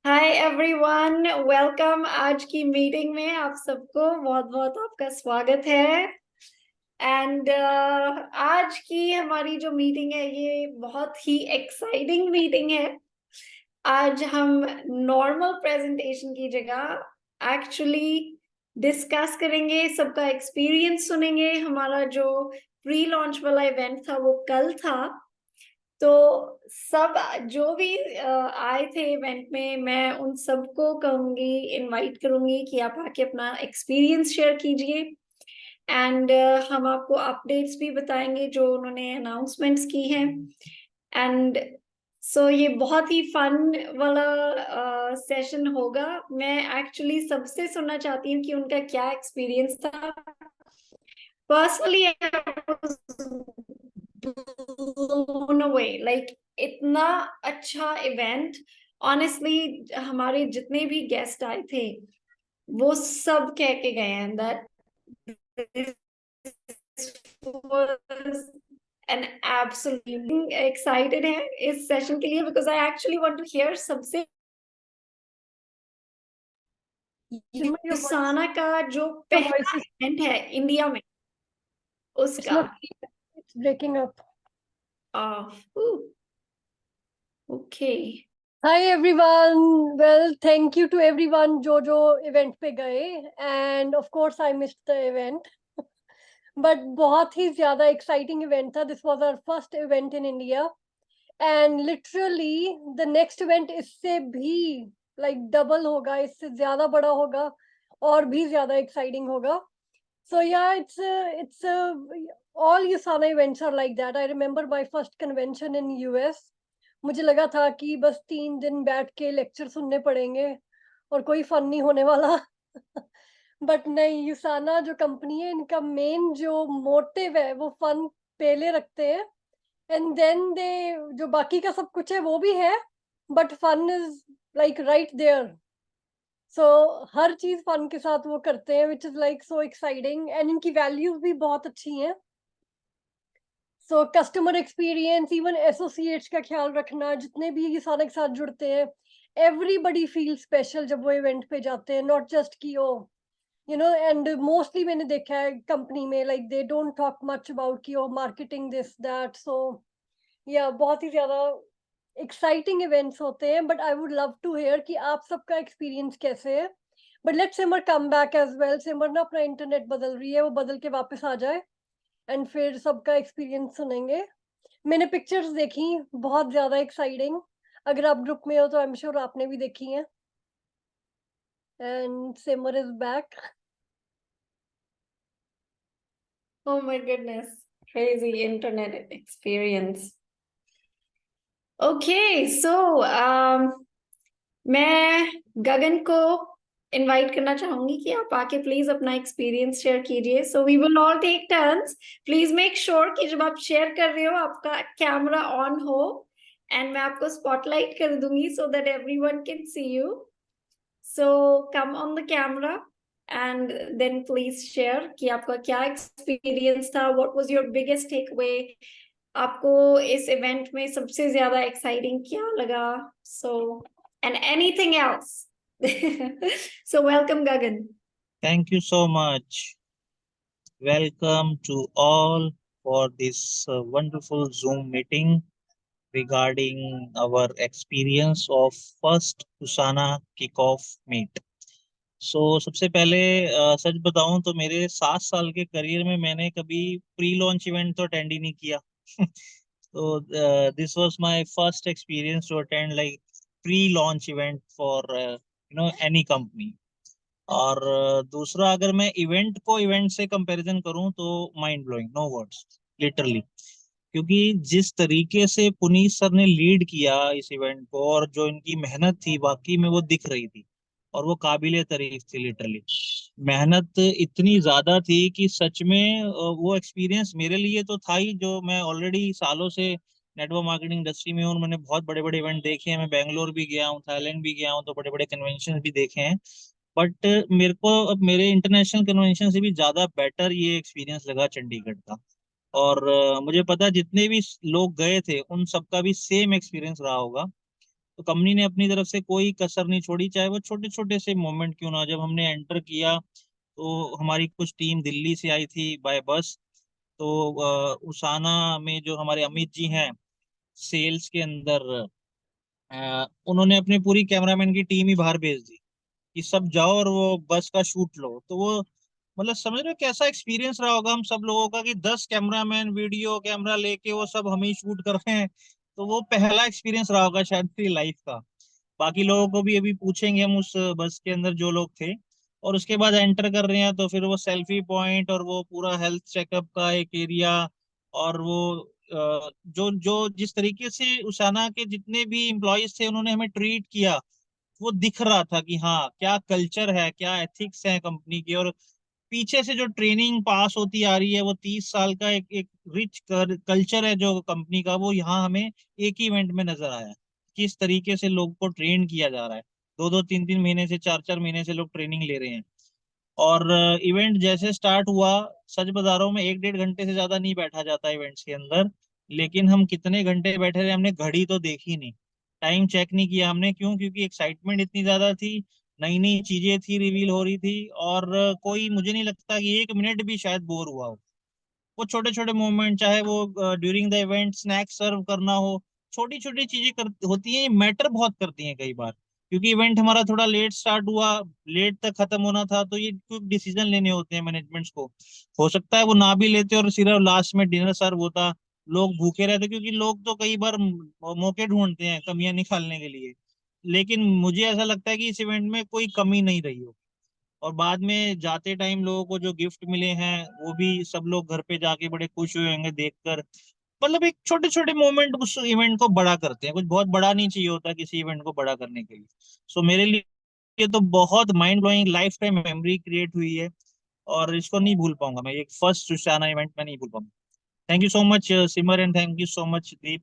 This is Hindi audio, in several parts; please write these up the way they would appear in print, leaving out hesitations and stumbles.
Hi everyone, welcome. आज की मीटिंग में आप सबको बहुत बहुत आपका स्वागत है। आज की हमारी जो मीटिंग है ये बहुत ही एक्साइटिंग मीटिंग है। आज हम नॉर्मल प्रेजेंटेशन की जगह एक्चुअली डिस्कस करेंगे, सबका एक्सपीरियंस सुनेंगे। हमारा जो प्री लॉन्च वाला इवेंट था वो कल था। तो सब जो भी आए थे इवेंट में, मैं उन सबको कहूंगी, इनवाइट करूंगी कि आप आके अपना एक्सपीरियंस शेयर कीजिए। हम आपको अपडेट्स भी बताएंगे जो उन्होंने अनाउंसमेंट्स की हैं। एंड ये बहुत ही फन वाला सेशन होगा। मैं एक्चुअली सबसे सुनना चाहती हूँ कि उनका क्या एक्सपीरियंस था। पर्सनली blown away, like इतना अच्छा इवेंट। ऑनेस्टली हमारे जितने भी गेस्ट आए थे वो सब कह के गए हैं दैट एन एब्सोल्युटली एक्साइटेड है इस सेशन के लिए, because I actually want to hear सबसे Simran, युसाना का जो your पहला voice is इवेंट है इंडिया में it's उसका। not clear. It's breaking up. Okay. Hi everyone. Well, thank you to everyone जो event पे गए, and of course I missed the event. But बहुत ही ज़्यादा exciting event था. This was our first event in India, and literally the next event इससे भी like double होगा, इससे ज़्यादा बड़ा होगा और भी ज़्यादा exciting होगा. So yeah, it's all USANA events are like that. I remember my first convention in US. मुझे लगा था कि बस 3 दिन बैठ के लेक्चर सुनने पड़ेंगे और कोई फन नहीं होने वाला। बट नहीं, यूसाना जो कंपनी है इनका मेन जो मोटिव है वो फन पहले रखते हैं, एंड देन दे जो बाकी का सब कुछ है वो भी है, but fun is like right there. So हर चीज फन के साथ वो करते हैं, which is like so exciting, and इनकी वैल्यूज भी बहुत अच्छी हैं। So customer experience, even associates का ख्याल रखना, जितने भी ये सारे के साथ जुड़ते हैं, एवरीबडी फील स्पेशल जब वो इवेंट पे जाते हैं, नॉट जस्ट कि ओ एंड मोस्टली मैंने देखा है कंपनी में like they don't talk much about कि oh marketing this that. So yeah बहुत ही ज्यादा एक्साइटिंग इवेंट्स होते हैं, but I would love to hear कि आप सबका एक्सपीरियंस कैसे है। But let Simar come back as well. Simar ना अपना इंटरनेट बदल रही है, वो बदल के वापस आ जाए एंड फिर सबका एक्सपीरियंस सुनेंगे। मैंने पिक्चर्स देखी, बहुत ज्यादा एक्साइटिंग। अगर आप ग्रुप में हो तो आई एम श्योर आपने भी देखी हैं। And Simar is back. Oh my goodness, crazy internet experience. Okay, so मैं गगन को इनवाइट करना चाहूंगी कि आप आके प्लीज अपना एक्सपीरियंस शेयर कीजिए। So we will all take turns. Please make sure कि जब आप शेयर कर रहे हो आपका कैमरा ऑन हो, एंड मैं आपको स्पॉटलाइट कर दूंगी so that everyone can see you. So come on the camera and then please share कि आपका क्या एक्सपीरियंस था, what was your biggest takeaway, आपको इस इवेंट में सबसे ज्यादा एक्साइटिंग क्या लगा। So and anything else. So welcome Gagan. Thank you so much. Welcome to all for this wonderful Zoom meeting regarding our experience of first Usana kickoff meet. सबसे पहले सच बताऊं तो मेरे 7 साल के करियर में मैंने कभी प्री लॉन्च इवेंट तो अटेंड ही नहीं किया। तो this was my first experience to attend like pre launch event for any company. और दूसरा, अगर मैं इवेंट को इवेंट से कंपैरिजन करूं तो mind blowing, no words, literally. क्योंकि जिस तरीके से पुनीत सर ने लीड किया इस इवेंट को और जो इनकी मेहनत थी वाकई में वो दिख रही थी, और वो काबिले तारीफ थी। लिटरली मेहनत इतनी ज्यादा थी कि सच में वो एक्सपीरियंस मेरे लिए तो था ही, जो मैं ऑलरेडी सालों से नेटवर्क मार्केटिंग इंडस्ट्री में हूँ और मैंने बहुत बड़े बड़े इवेंट देखे हैं। मैं बेंगलोर भी गया हूँ, थाईलैंड भी गया हूँ, तो बड़े बड़े कन्वेंशन भी देखे हैं। बट मेरे को अब मेरे इंटरनेशनल कन्वेंशन से भी ज्यादा बेटर ये एक्सपीरियंस लगा चंडीगढ़ का। और मुझे पता है जितने भी लोग गए थे उन सबका भी सेम एक्सपीरियंस रहा होगा तो कंपनी ने अपनी तरफ से कोई कसर नहीं छोड़ी, चाहे वो छोटे छोटे से मोमेंट क्यों ना। जब हमने एंटर किया तो हमारी कुछ टीम दिल्ली से आई थी बाय बस। तो उसाना में जो हमारे अमित जी हैं सेल्स के अंदर, उन्होंने अपनी पूरी कैमरामैन की टीम ही बाहर भेज दी कि सब जाओ और वो बस का शूट लो। तो वो मतलब समझ रहे हो कैसा एक्सपीरियंस रहा होगा हम सब लोगों का कि 10 कैमरामैन वीडियो कैमरा लेके वो सब हम ही शूट कर रहे हैं। तो वो पहला एक्सपीरियंस रहा होगा शायद मेरी लाइफ का। बाकी लोगों को भी अभी पूछेंगे हम उस बस के अंदर जो लोग थे। और उसके बाद एंटर कर रहे हैं तो फिर वो सेल्फी पॉइंट और वो पूरा हेल्थ चेकअप का एक एरिया, और वो जो जो जिस तरीके से उसाना के जितने भी इम्प्लॉयज थे उन्होंने हमें ट्रीट किया, वो दिख रहा था कि हाँ क्या कल्चर है, क्या एथिक्स है कंपनी की। और पीछे से जो ट्रेनिंग पास होती आ रही है, वो 30 साल का एक एक रिच कल्चर है जो कंपनी का, वो यहाँ हमें एक ही इवेंट में नजर आया। किस तरीके से लोग को ट्रेन किया जा रहा है, 2-2 3-3 महीने से 4-4 महीने से लोग ट्रेनिंग ले रहे हैं। और इवेंट जैसे स्टार्ट हुआ, सच बता रहा हूँ मैं, 1-1.5 घंटे से ज्यादा नहीं बैठा जाता इवेंट्स के अंदर। लेकिन हम कितने घंटे बैठे रहे हमने घड़ी तो देखी नहीं, टाइम चेक नहीं किया हमने। क्यों? क्योंकि एक्साइटमेंट इतनी ज्यादा थी, नई नई चीजें थी, रिवील हो रही थी। और कोई मुझे नहीं लगता कि 1 मिनट भी शायद बोर हुआ हो। वो छोटे छोटे मोमेंट, चाहे वो ड्यूरिंग द इवेंट स्नैक्स सर्व करना हो, छोटी छोटी चीजें होती हैं, ये मैटर बहुत करती हैं कई बार। क्योंकि इवेंट हमारा थोड़ा लेट स्टार्ट हुआ, लेट तक खत्म होना था, तो ये क्विक डिसीजन लेने होते हैं मैनेजमेंट्स को। हो सकता है वो ना भी लेते और सिर्फ लास्ट में डिनर सर्व होता, लोग भूखे रहते। क्योंकि लोग तो कई बार मौके ढूंढते हैं कमियां निकालने के लिए। लेकिन मुझे ऐसा लगता है कि इस इवेंट में कोई कमी नहीं रही हो। और बाद में जाते टाइम लोगों को जो गिफ्ट मिले हैं, वो भी सब लोग घर पे जाके बड़े खुश हुए होंगे देखकर। मतलब एक छोटे छोटे मोमेंट उस इवेंट को बड़ा करते हैं, कुछ बहुत बड़ा नहीं चाहिए होता किसी इवेंट को बड़ा करने के लिए। सो मेरे लिए ये तो बहुत mind blowing life time memory create हुई है, और इसको नहीं भूल पाऊंगा मैं। एक फर्स्ट सुशाना इवेंट में नहीं भूल पाऊंगा। Thank you so much Simar, and thank you so much Deep.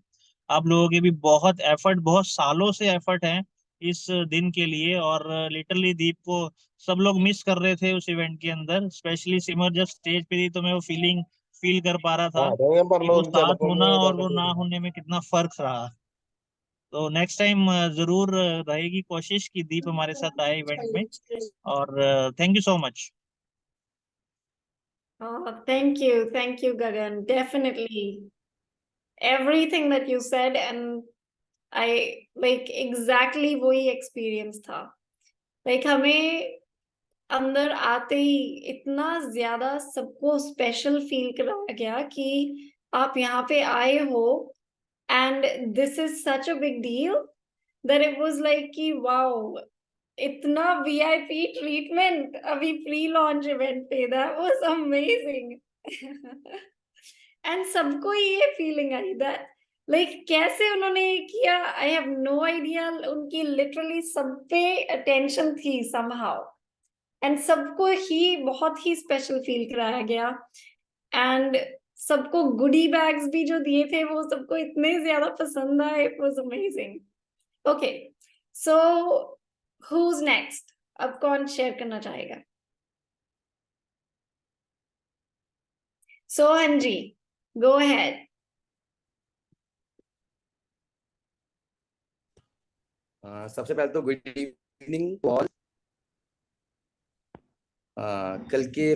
आप लोगों के भी बहुत एफर्ट, बहुत सालों से एफर्ट है इस दिन के लिए। और लिटरली दीप को सब लोग मिस कर रहे थे उस इवेंट के अंदर। स्पेशली सिमर जब स्टेज पे थी तो मैं वो फीलिंग फील कर पा रहा था हाँ तो पर कि वो लोग क्या साथ मतलब होना मैं और जाकर वो ना देख होने में कितना फर्क रहा। तो नेक्स्ट टाइम जरूर रहेगी कोशिश कि दीप हमारे साथ आए इवेंट में। और thank you so much. Oh, thank you, Gagan. Definitely. Everything that you said, and I like exactly वही experience था. Like हमें अंदर आते ही इतना ज्यादा सबको स्पेशल फील कराया गया कि आप यहाँ पे आए हो, and this is such a big deal that it was like कि wow, इतना VIP ट्रीटमेंट अभी प्री लॉन्च इवेंट पे, that was amazing. एंड सबको ये फीलिंग आई दैट लाइक कैसे उन्होंने किया, आई हैव नो आइडिया। उनकी लिटरली सब पे अटेंशन थी समहाउ, एंड सबको ही बहुत ही स्पेशल फील कराया गया। एंड सबको गुडी बैग्स भी जो दिए थे वो सबको इतने ज्यादा पसंद आए, it was amazing. Okay, so who's next? अब कौन शेयर करना चाहेगा? Sohan ji, go ahead. सबसे पहले तो गुड इवनिंग ऑल। कल के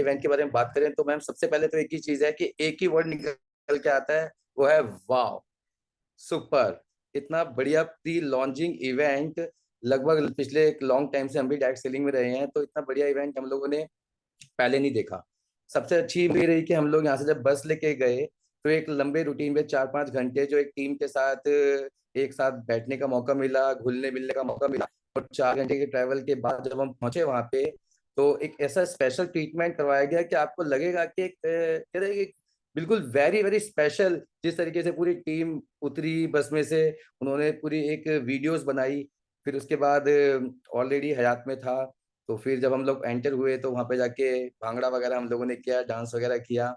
इवेंट के बारे में बात करें तो मैम सबसे पहले तो एक ही चीज है कि एक ही वर्ड निकल के आता है, वो है वाव, सुपर। इतना बढ़िया प्री लॉन्चिंग इवेंट, लगभग पिछले एक लॉन्ग टाइम से हम भी डायरेक्ट सेलिंग में रहे हैं, तो इतना बढ़िया इवेंट हम लोगों ने पहले नहीं देखा। सबसे अच्छी ये रही कि हम लोग यहाँ से जब बस लेके गए तो एक लंबे रूटीन में 4-5 घंटे जो एक टीम के साथ एक साथ बैठने का मौका मिला, घुलने मिलने का मौका मिला। और 4 घंटे के ट्रैवल के बाद जब हम पहुंचे वहां पे, तो एक ऐसा स्पेशल ट्रीटमेंट करवाया गया कि आपको लगेगा कि एक बिल्कुल वेरी वेरी स्पेशल। जिस तरीके से पूरी टीम उतरी बस में से, उन्होंने पूरी एक वीडियोस बनाई। फिर उसके बाद ऑलरेडी हयात में था, तो फिर जब हम लोग एंटर हुए तो वहां पे जाके भांगड़ा वगैरह हम लोगों ने किया, डांस वगैरह किया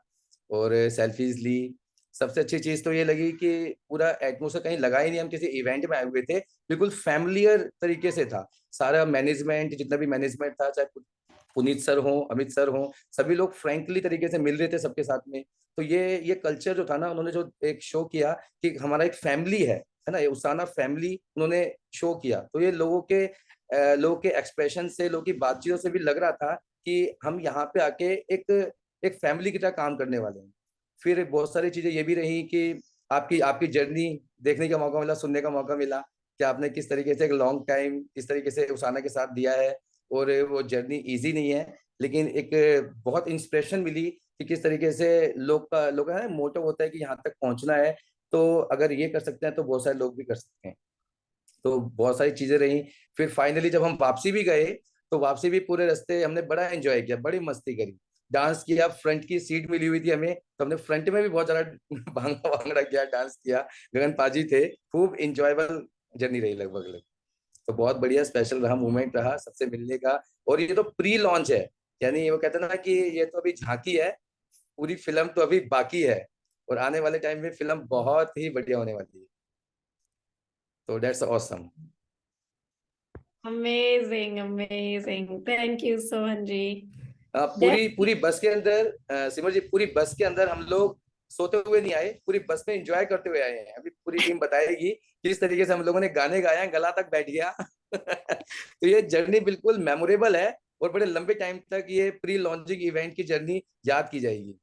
और सेल्फीज ली। सबसे अच्छी चीज तो ये लगी कि पूरा एटमोसफेयर कहीं लगा ही नहीं, हम किसी इवेंट में आए हुए थे, बिल्कुल फैमिलियर तरीके से था। सारा मैनेजमेंट, जितना भी मैनेजमेंट था, चाहे पुनीत सर हो, अमित सर हो, सभी लोग फ्रैंकली तरीके से मिल रहे थे सबके साथ में। तो ये कल्चर जो था ना, उन्होंने जो एक शो किया कि हमारा एक फैमिली है, है ना, ये उसाना फैमिली उन्होंने शो किया। तो ये लोगों के एक्सप्रेशन से, लोगों की बातचीतों से भी लग रहा था कि हम यहाँ पे आके एक फैमिली की तरह काम करने वाले हैं। फिर बहुत सारी चीजें ये भी रही कि आपकी आपकी जर्नी देखने का मौका मिला, सुनने का मौका मिला कि आपने किस तरीके से एक लॉन्ग टाइम इस तरीके से उसाना के साथ दिया है। और वो जर्नी इजी नहीं है, लेकिन एक बहुत इंस्पिरेशन मिली कि किस तरीके से लोग का मोटो होता है कि यहाँ तक पहुंचना है, तो अगर ये कर सकते हैं तो बहुत सारे लोग भी कर सकते हैं। तो बहुत सारी चीजें रही। फिर फाइनली जब हम वापसी भी गए, तो वापसी भी पूरे रास्ते हमने बड़ा एंजॉय किया, बड़ी मस्ती करी, डांस किया। फ्रंट की सीट मिली हुई थी हमें, तो हमने फ्रंट में भी बहुत ज्यादा भांगड़ा वांगड़ा किया, डांस किया। गगन पाजी थे, खूब इंजॉयबल जर्नी रही लगभग लगभग। तो बहुत बढ़िया स्पेशल रहा, मोमेंट रहा सबसे मिलने का। और ये तो प्री लॉन्च है, यानी वो कहते हैं ना कि ये तो अभी झांकी है, पूरी फिल्म तो अभी बाकी है। और आने वाले टाइम में फिल्म बहुत ही बढ़िया होने वाली है। तो that's awesome. Amazing, amazing. Thank you, Sohan ji. पूरी पूरी बस के अंदर सिमर जी, पूरी बस के अंदर हम लोग सोते हुए नहीं आए, पूरी बस में एंजॉय करते हुए आए हैं। अभी पूरी टीम बताएगी किस तरीके से हम लोगों ने गाने गाए हैं, गला तक बैठ गया। तो ये जर्नी बिल्कुल मेमोरेबल है, और बड़े लंबे टाइम तक ये प्री लॉन्चिंग इवेंट की जर्नी याद की जाएगी।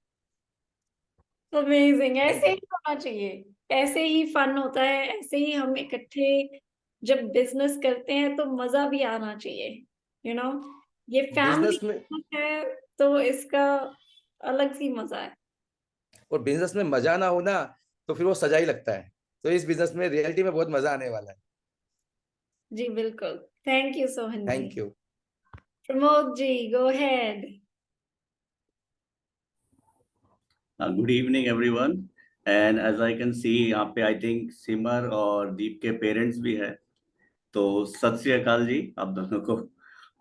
अमेजिंग, थैंक ऐसे यू। ही होना चाहिए, ऐसे ही फन होता है, ऐसे ही हम इकट्ठे जब बिजनेस करते हैं तो मजा भी आना चाहिए, यू नो। ये फैमिली बिजनेस में है तो इसका अलग सी मजा है। और बिजनेस में मजा ना होना तो फिर वो सजा ही लगता है। तो इस बिजनेस में रियलिटी में बहुत मजा आने वाला है। जी बिल्कुल। Thank you Sohan ji. Thank you. Pramod ji, go ahead. Good evening everyone. And as I can see यहाँ पे आई थिंक सिमर और दीप के पेरेंट्स भी है, तो सत श्री अकाल जी आप दोनों को।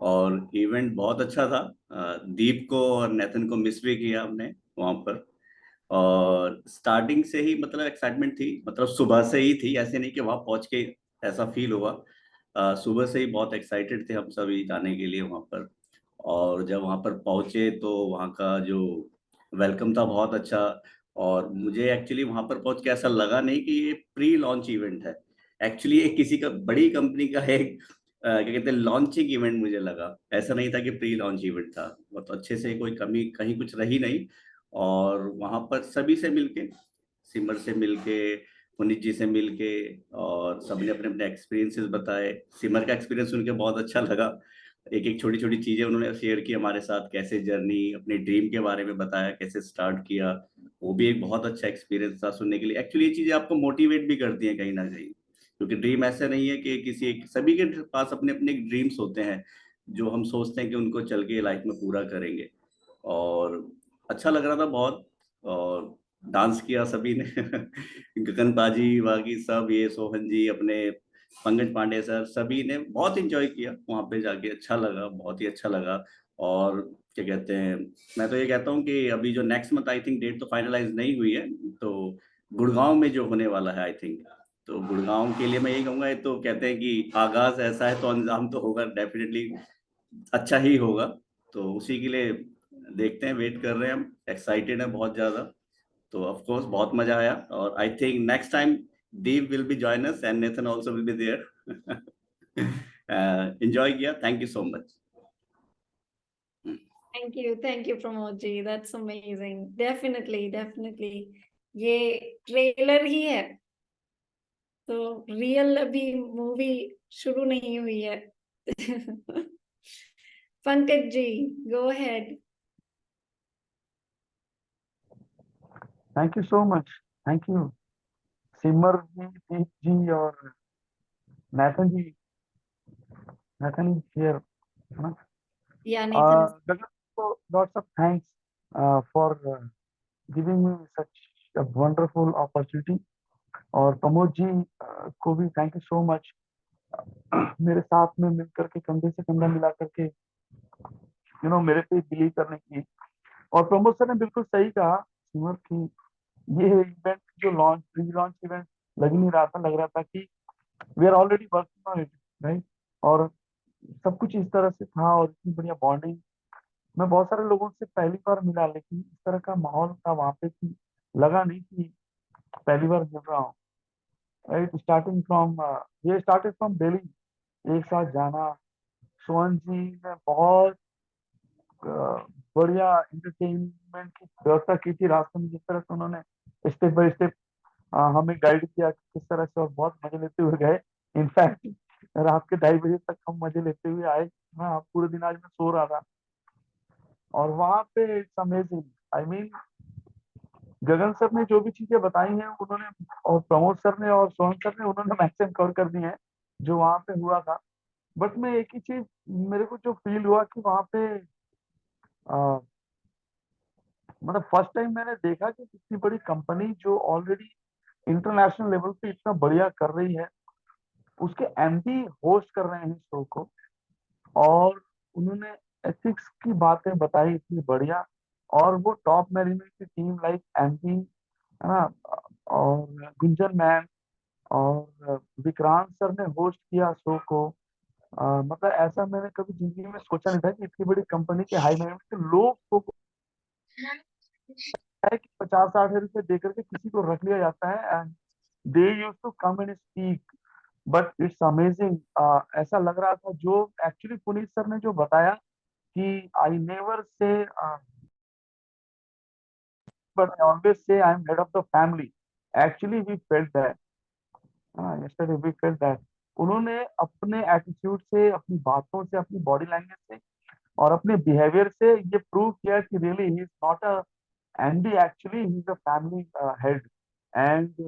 और इवेंट बहुत अच्छा था। दीप को और नेथन को मिस भी किया हमने वहाँ पर। और स्टार्टिंग से ही मतलब एक्साइटमेंट थी, मतलब सुबह से ही थी, ऐसे नहीं कि वहाँ पहुँच के ऐसा फील हुआ। सुबह से ही बहुत एक्साइटेड थे हम सभी जाने के लिए वहाँ पर। और जब वहाँ पर पहुँचे तो वहाँ का जो वेलकम था बहुत अच्छा। और मुझे एक्चुअली वहाँ पर पहुँच के ऐसा लगा नहीं कि ये प्री लॉन्च इवेंट है, एक्चुअली ये किसी का बड़ी कंपनी का एक क्या कहते हैं लॉन्चिंग इवेंट मुझे लगा। ऐसा नहीं था कि प्री लॉन्च इवेंट था। बहुत अच्छे से, कोई कमी कहीं कुछ रही नहीं। और वहाँ पर सभी से मिलके, सिमर से मिलके, पुनीत जी से मिलके, और सबने अपने अपने एक्सपीरियंसेस बताए। सिमर का एक्सपीरियंस सुन के बहुत अच्छा लगा। एक एक छोटी छोटी चीजें उन्होंने शेयर की हमारे साथ, कैसे जर्नी अपने ड्रीम के बारे में बताया, कैसे स्टार्ट किया। वो भी एक बहुत अच्छा एक्सपीरियंस था सुनने के लिए। एक्चुअली ये चीजें आपको मोटिवेट भी करती हैं कहीं ना कहीं, क्योंकि ड्रीम ऐसा नहीं है कि किसी एक, सभी के पास अपने अपने ड्रीम्स होते हैं जो हम सोचते हैं कि उनको चल के लाइफ में पूरा करेंगे। और अच्छा लग रहा था बहुत। और डांस किया सभी ने। गगन पाजी, बाकी सब, ये सोहन जी, अपने पंकज पांडे सर, सभी ने बहुत इंजॉय किया वहां पे जाके। अच्छा लगा, बहुत ही अच्छा लगा। और क्या कहते हैं, मैं तो ये कहता हूँ कि अभी जो next month I think date तो फाइनलाइज नहीं हुई है, तो गुड़गांव में जो होने वाला है आई थिंक, तो गुड़गांव के लिए मैं यही कहूँगा, तो कहते हैं कि आगाज ऐसा है तो अंजाम तो होगा, डेफिनेटली अच्छा ही होगा। तो उसी के लिए देखते हैं, वेट कर रहे हैं हम, एक्साइटेड हैं बहुत ज्यादा। तो ऑफ कोर्स बहुत मजा आया, और I think next time Deep will be join us and Nathan also will be there. Enjoy किया, thank you so much. Thank you Pramod ji, that's amazing. Definitely definitely, ये ट्रेलर ही है, तो रियल अभी मूवी शुरू नहीं हुई है। Pankaj ji, go ahead. Thank you so much. Thank you Simar ji, Deep ji और Nathan ji. Nathan is here, है ना? या नेथन। गगन को lots of thanks for giving me such a wonderful opportunity. और प्रमोद जी को भी थैंक यू सो मच, मेरे साथ में मिलकर के, कंधे से कंधा मिला करके, मेरे पे बिलीव करने की। और प्रमोद सर ने बिल्कुल सही कहा सिमर की, ये इवेंट जो लॉन्च, प्री लॉन्च इवेंट लग नहीं रहा था, लग रहा था कि we are already working on it, right. और सब कुछ इस तरह से था, और इतनी बढ़िया बॉन्डिंग। मैं बहुत सारे लोगों से पहली बार मिला, लेकिन इस तरह का माहौल था वहां पे कि लगा नहीं कि पहली बार मिल रहा हूँ। राइट, स्टार्टिंग फ्रॉम ये स्टार्टेड फ्रॉम दिल्ली, एक साथ जाना। सोहन जी ने बहुत बढ़िया एंटरटेनमेंट की व्यवस्था की थी रास्ते में, जिस तरह से उन्होंने स्टेप बाय स्टेप हमें गाइड किया कि किस तरह से, और बहुत मजे लेते हुए गए। इनफैक्ट रात के 2:30 बजे तक हम मजे लेते हुए आए। हाँ, पूरे दिन आज मैं सो रहा था। और वहां पे it's amazing, I mean Gagan sir ने जो भी चीजें बताई हैं उन्होंने, और प्रमोद सर ने और सोहन सर ने, उन्होंने मैक्सिमम कवर कर दी है जो वहां पे हुआ था। बट मैं एक ही चीज, मेरे को जो फील हुआ कि वहां पे मतलब फर्स्ट टाइम मैंने देखा कि इतनी बड़ी कंपनी जो ऑलरेडी इंटरनेशनल लेवल पे इतना बढ़िया कर रही है, उसके एमडी होस्ट कर रहे हैं शो को, और उन्होंने एथिक्स की बातें बताई इतनी बढ़िया। और वो टॉप मैनेजमेंट की टीम लाइक एमडी, है ना, और गुंजन मैम और विक्रांत सर ने होस्ट किया शो को। मतलब ऐसा मैंने कभी जिंदगी में सोचा नहीं था कि इतनी बड़ी कंपनी के हाई मैनेजमेंट के लोग शो को है कि 50-60 रुपए दे करके किसी को रख लिया जाता है, and they use to come and speak. But it's amazing, ऐसा लग रहा था जो एक्चुअली पुनीत सर ने जो बताया कि I never say but I always say I am head of the family. Actually we felt that, yesterday we felt that. उन्होंने अपने एटीट्यूड से, अपनी बातों से, अपनी बॉडी लैंग्वेज से और अपने बिहेवियर से ये प्रूव किया कि really he is not a MD, actually he is a family head. And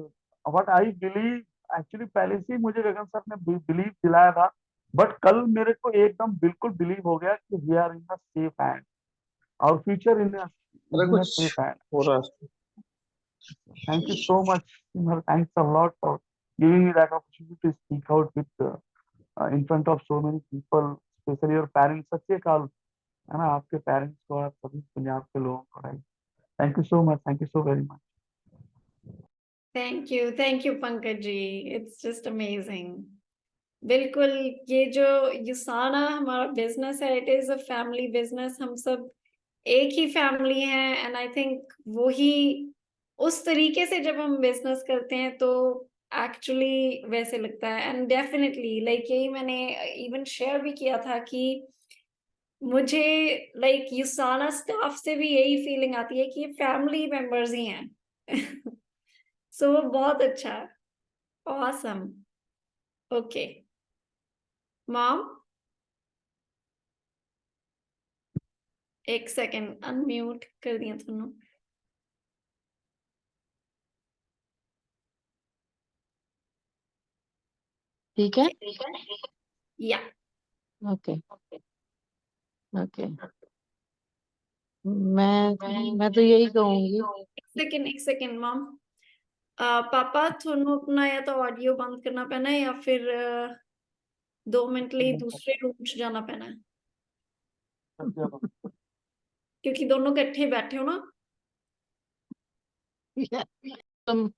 what I believe, actually पहले से ही मुझे गगन सर ने बिलीव दिलाया था, बट कल मेरे को एकदम बिल्कुल बिलीव हो गया कि we are in the safe hand, our future in अरे इन अ कुछ सेफ हैंड। हो रहा है। Thank you so much, Simar. Thanks a lot for giving me that opportunity to speak out with in front of so many people, especially your parents. सत श्री अकाल, है ना, आपके पेरेंट्स को और सभी पंजाब के लोगों को। Right, thank you so much, thank you so very much. Thank you Pankaj ji, it's just amazing. बिल्कुल, ये जो युसाना हमारा बिजनेस है, it is a family business. हम सब एक ही फैमिली है, एंड आई थिंक वो ही उस तरीके से जब हम बिजनेस करते हैं तो एक्चुअली वैसे लगता है। एंड डेफिनेटली लाइक यही मैंने इवन शेयर भी किया था कि मुझे लाइक युसाना स्टाफ से भी यही फीलिंग आती है कि ये फैमिली मेंबर्स ही हैं। सो वो बहुत अच्छा है, ऑसम। ओके मॉम, एक सेकंड अनम्यूट कर दिया तुमने। ठीक है। या ओके ओके, मैं तो यही कहूंगी। एक सेकंड मॉम, पापा थोनों अपना या तो ऑडियो बंद करना पैना है या फिर 2 मिनट लिए दूसरे रूम च जाना पैना है, क्योंकि दोनों इकट्ठे बैठे हो ना। तुम